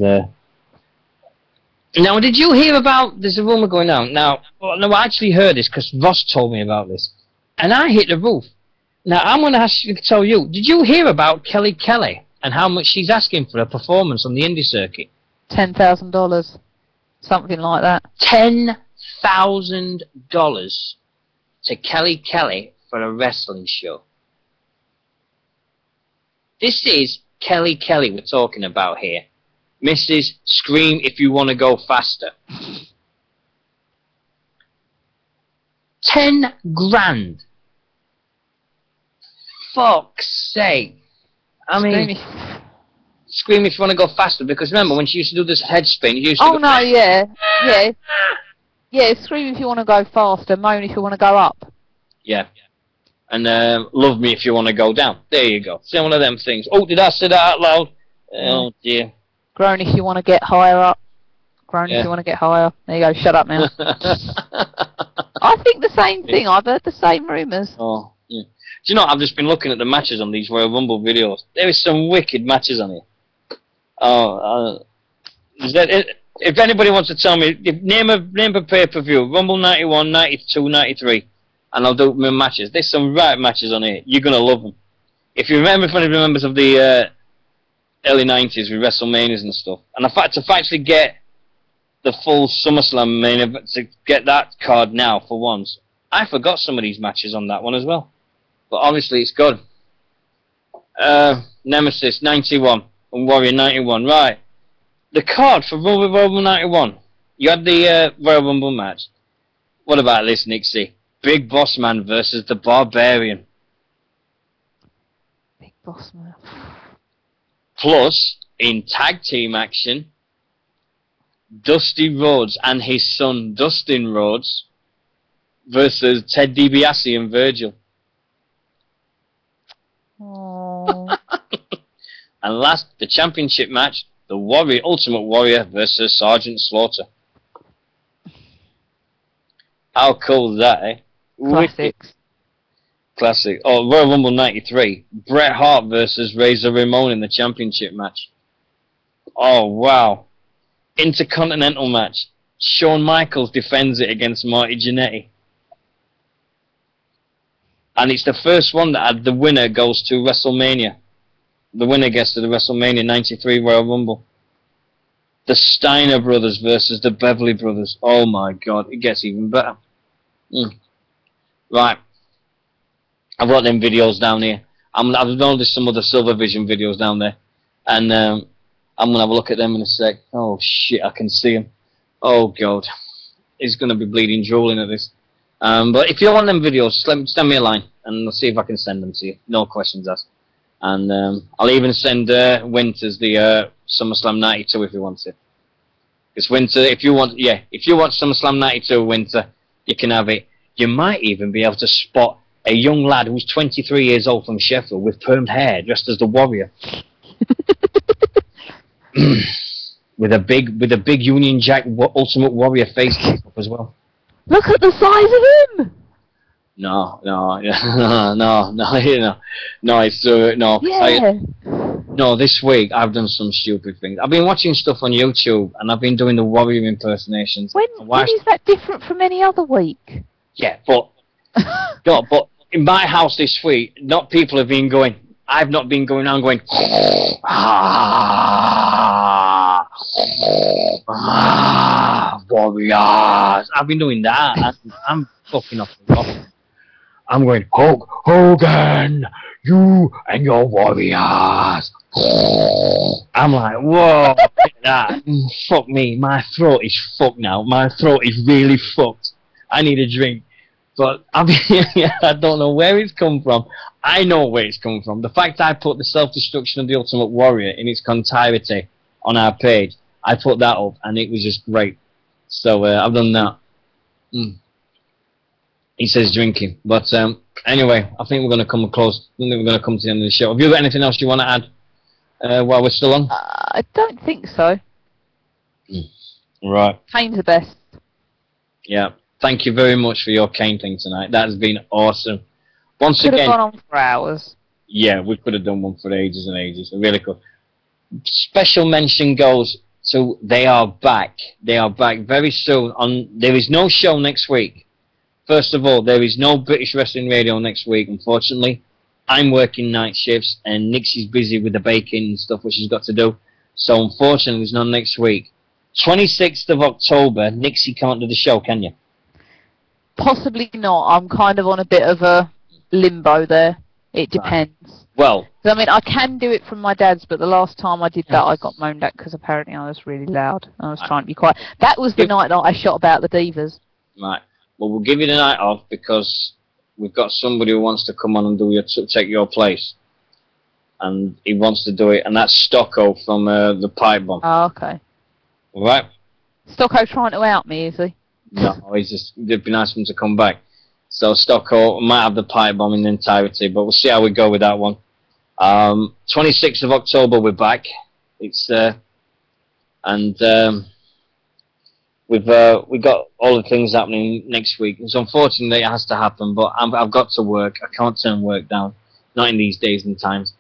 now, did you hear about? There's a rumor going on. Now, no, I actually heard this because Ross told me about this, and I hit the roof. Now, I'm going to ask you to tell you. Did you hear about Kelly Kelly and how much she's asking for a performance on the indie circuit? $10,000, something like that. $10,000 to Kelly Kelly for a wrestling show. This is Kelly Kelly we're talking about here. Mrs. Scream if you want to go faster. 10 grand. Fuck's sake. I mean, scream if you want to go faster, because remember when she used to do this head spin, you used to Oh no, yeah. Yeah, scream if you want to go faster, moan if you want to go up. Yeah. And love me if you want to go down. There you go. See, one of them things. Oh, did I say that out loud? Oh, dear. Groan if you want to get higher up. Groan if you want to get higher. There you go, shut up now. I think the same thing. I've heard the same rumours. Oh, yeah. Do you know, I've just been looking at the matches on these Royal Rumble videos. There is some wicked matches on here. Oh, if anybody wants to tell me, name a pay-per-view, Rumble 91, 92, 93, and I'll do my matches. There's some right matches on here. You're going to love them. If you remember, if anybody remembers of the early 90s with WrestleManias and stuff, and the fact to actually get the full SummerSlam main event, to get that card now for once, I forgot some of these matches on that one as well. But obviously it's good. Nemesis 91 and Warrior 91. Right. The card for Royal Rumble 91. You had the Royal Rumble match. What about this, Nixie? Big Boss Man versus the Barbarian. Big Boss Man. Plus, in tag team action, Dusty Rhodes and his son Dustin Rhodes versus Ted DiBiase and Virgil. Oh. And last, the championship match, the Ultimate Warrior versus Sergeant Slaughter. How cool is that, eh? Classics. Classic. Oh, Royal Rumble 93. Bret Hart versus Razor Ramon in the championship match. Oh, wow. Intercontinental match. Shawn Michaels defends it against Marty Jannetty. And it's the first one that had the winner goes to WrestleMania. The winner gets to the WrestleMania 93 Royal Rumble. The Steiner brothers versus the Beverly brothers. Oh my god, it gets even better. Right. I've got them videos down here. I've downloaded some of the Silver Vision videos down there. And I'm going to have a look at them in a sec. Oh shit, I can see them. Oh god. It's going to be bleeding drooling at this. But if you want them videos, send me a line. And I'll see if I can send them to you. No questions asked. And I'll even send Winters the SummerSlam 92 if you want it. Because Winter, if you want SummerSlam 92 Winter, you can have it. You might even be able to spot a young lad who's 23 years old from Sheffield with permed hair, dressed as the Warrior. with a big Union Jack Ultimate Warrior face up as well. Look at the size of him. No, it's no. Yeah. No, this week I've done some stupid things. I've been watching stuff on YouTube and I've been doing the Warrior impersonations. When is that different from any other week? Yeah, but no, but in my house this week, not people have been going. I've not been going around going. Warriors. I've been doing that. I'm fucking off the rock. I'm going, Hogan, you and your warriors. I'm like, whoa, that. Fuck me, my throat is fucked now. My throat is really fucked. I need a drink. But I don't know where it's come from. I know where it's come from. The fact I put the self-destruction of the Ultimate Warrior in its entirety on our page, I put that up, and it was just great. So I've done that. He says drinking, but anyway, I think we're going to come close. I think we're going to come to the end of the show. Have you got anything else you want to add while we're still on? I don't think so. Right. Kane's the best. Yeah. Thank you very much for your cane thing tonight. That has been awesome. Once Could again, have gone on for hours. Yeah, we could have done one for ages and ages. Really cool. Special mention goes to they are back. They are back very soon. There is no show next week. First of all, there is no British Wrestling Radio next week, unfortunately. I'm working night shifts, and Nixie's busy with the baking and stuff which she's got to do. So, unfortunately, there's none next week. 26th of October, Nixie can't do the show, can you? Possibly not. I'm kind of on a bit of a limbo there. It depends. Well, I mean, I can do it from my dad's, but the last time I did that, I got moaned at because apparently I was really loud. I was trying to be quiet. That was the night that I shot about the Divas. Right. Well, we'll give you the night off because we've got somebody who wants to come on and take your place, and he wants to do it, and that's Stocko from the Pipe Bomb. Oh, okay. All right. Stocko trying to out me, is he? No, it'd be nice for him to come back. So Stocko might have the Pipe Bomb in the entirety, but we'll see how we go with that one. 26th of October, we're back. It's we've got all the things happening next week. It's unfortunately it has to happen, but I've got to work. I can't turn work down, not in these days and times.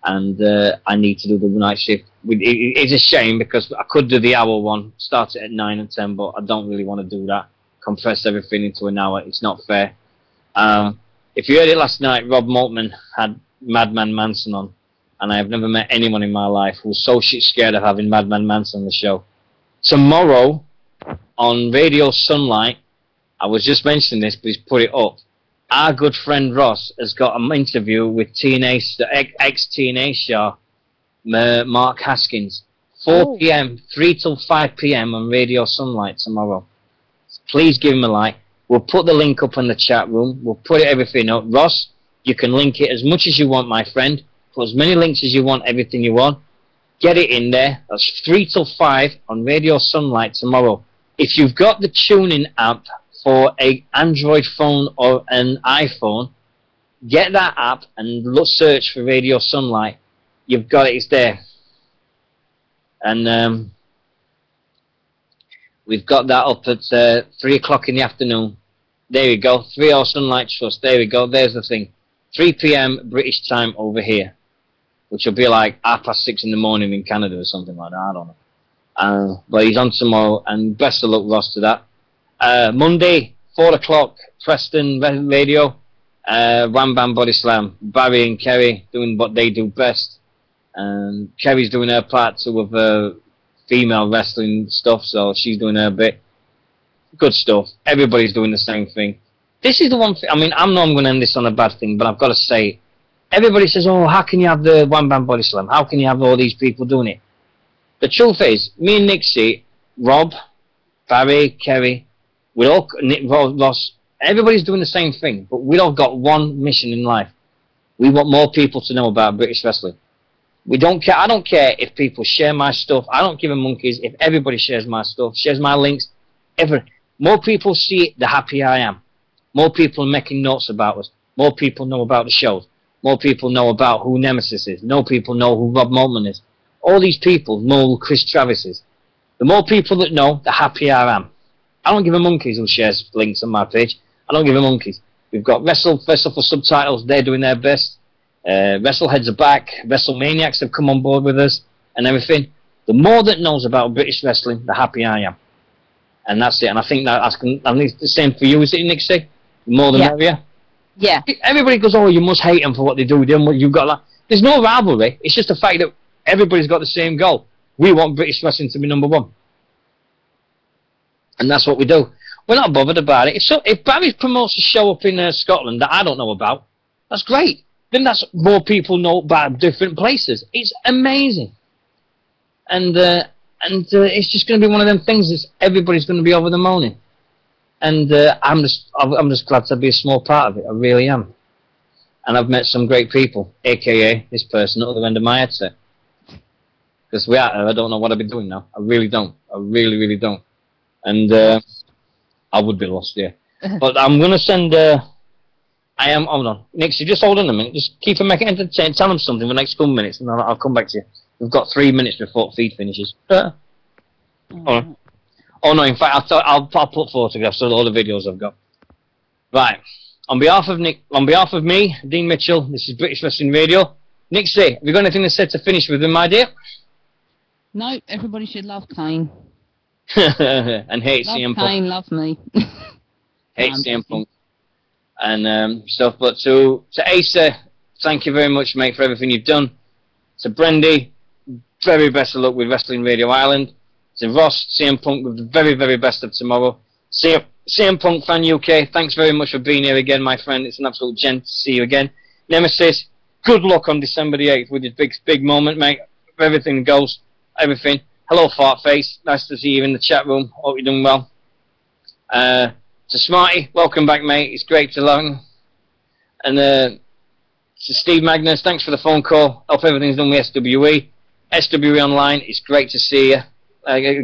And I need to do the night shift. It's a shame because I could do the hour one, start it at 9 and 10, but I don't really want to do that. Compress everything into an hour. It's not fair. If you heard it last night, Rob Maltman had Madman Manson on, and I have never met anyone in my life who was so shit scared of having Madman Manson on the show. Tomorrow, on Radio Sunlight, I was just mentioning this, but he's put it up. Our good friend Ross has got an interview with ex-TNA star Mark Haskins. 4 p.m., 3 till 5 p.m. on Radio Sunlight tomorrow. Please give him a like. We'll put the link up in the chat room. We'll put everything up. Ross, you can link it as much as you want, my friend. Put as many links as you want, everything you want. Get it in there. That's 3 till 5 on Radio Sunlight tomorrow. If you've got the TuneIn app for an Android phone or an iPhone, get that app and search for Radio Sunlight. You've got it, it's there. And we've got that up at 3 o'clock in the afternoon. There we go, 3 Hour Sunlight Trust, there we go, there's the thing. 3 p.m. British time over here, which will be like 6:30 in the morning in Canada or something like that, I don't know. But he's on tomorrow, and best of luck, Ross, to that. Monday, 4 o'clock, Preston Radio, Wham Bam Body Slam. Barry and Kerry doing what they do best. And Kerry's doing her part too of female wrestling stuff, so she's doing her bit. Good stuff. Everybody's doing the same thing. This is the one thing, I mean, I know I'm going to end this on a bad thing, but I've got to say it. Everybody says, oh, how can you have the Wham Bam Body Slam? How can you have all these people doing it? The truth is, me and Nixie, Rob, Barry, Kerry, Nick, Ross, everybody's doing the same thing, but we all got one mission in life. We want more people to know about British wrestling. We don't care. I don't care if people share my stuff. I don't give a monkeys if everybody shares my stuff, shares my links. More people see it, the happier I am. More people are making notes about us. More people know about the shows. More people know about who Nemesis is. More people know who Rob Maltman is. All these people know who Chris Travis is. The more people that know, the happier I am. I don't give a monkeys who shares links on my page. I don't give a monkeys. We've got Wrestle for Subtitles. They're doing their best. Wrestleheads are back. WrestleManiacs have come on board with us and everything. The more that knows about British wrestling, the happier I am. And that's it. And I think that's the same for you, is it, Nixy? The more the merrier. Yeah. Everybody goes, oh, you must hate them for what they do. You've got that. There's no rivalry. It's just the fact that everybody's got the same goal. We want British wrestling to be #1. And that's what we do. We're not bothered about it. If Barry promotes a show up in Scotland that I don't know about, that's great. Then that's more people know about different places. It's amazing. And it's just going to be one of them things that everybody's going to be over the moaning. And I'm just glad to be a small part of it. I really am. And I've met some great people, a.k.a. this person at the other end of my headset. Because without her, I don't know what I'd be doing now. I really don't. I really, really don't. And I would be lost, yeah. But I'm going to send... hold on. Nixy, just hold on a minute. Just keep them entertained. Tell them something for the next couple of minutes, and I'll come back to you. We've got 3 minutes before feed finishes. Hold on. Oh, no, in fact, I'll put photographs of all the videos I've got. Right. On behalf of me, Dean Mitchell, this is British Wrestling Radio. Nixy, have you got anything to say to finish with, my dear? No, everybody should love Kane. And hate Love CM Punk. Kane, love me. Hate CM Punk. And stuff. But to Asa, thank you very much, mate, for everything you've done. To Brendy, very best of luck with Wrestling Radio Ireland. To Ross, CM Punk, with the very, very best of tomorrow. CM Punk Fan UK, thanks very much for being here again, my friend. It's an absolute gent to see you again. Nemesis, good luck on December the 8th with your big moment, mate. Everything goes, everything. Hello, Fartface. Nice to see you in the chat room. Hope you're doing well. To Smarty, welcome back, mate. It's great to learn. And to Steve Magners, thanks for the phone call. Hope everything's done with SWE. SWE Online, it's great to see you.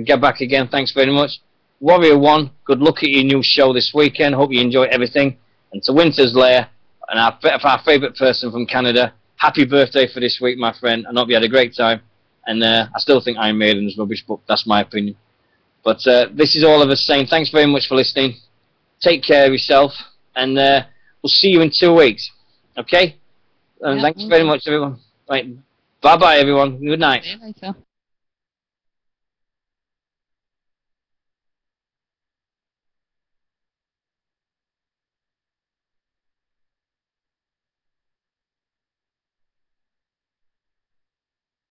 Get back again. Thanks very much. Warrior 1, good luck at your new show this weekend. Hope you enjoy everything. And to Winter's Lair, and our favourite person from Canada, happy birthday for this week, my friend. I hope you had a great time. And I still think Iron Maiden is rubbish, but that's my opinion. But this is all of us saying thanks very much for listening. Take care of yourself, and we'll see you in 2 weeks. Okay? And thanks very much, everyone. Right. Bye-bye, everyone. Good night. See you later.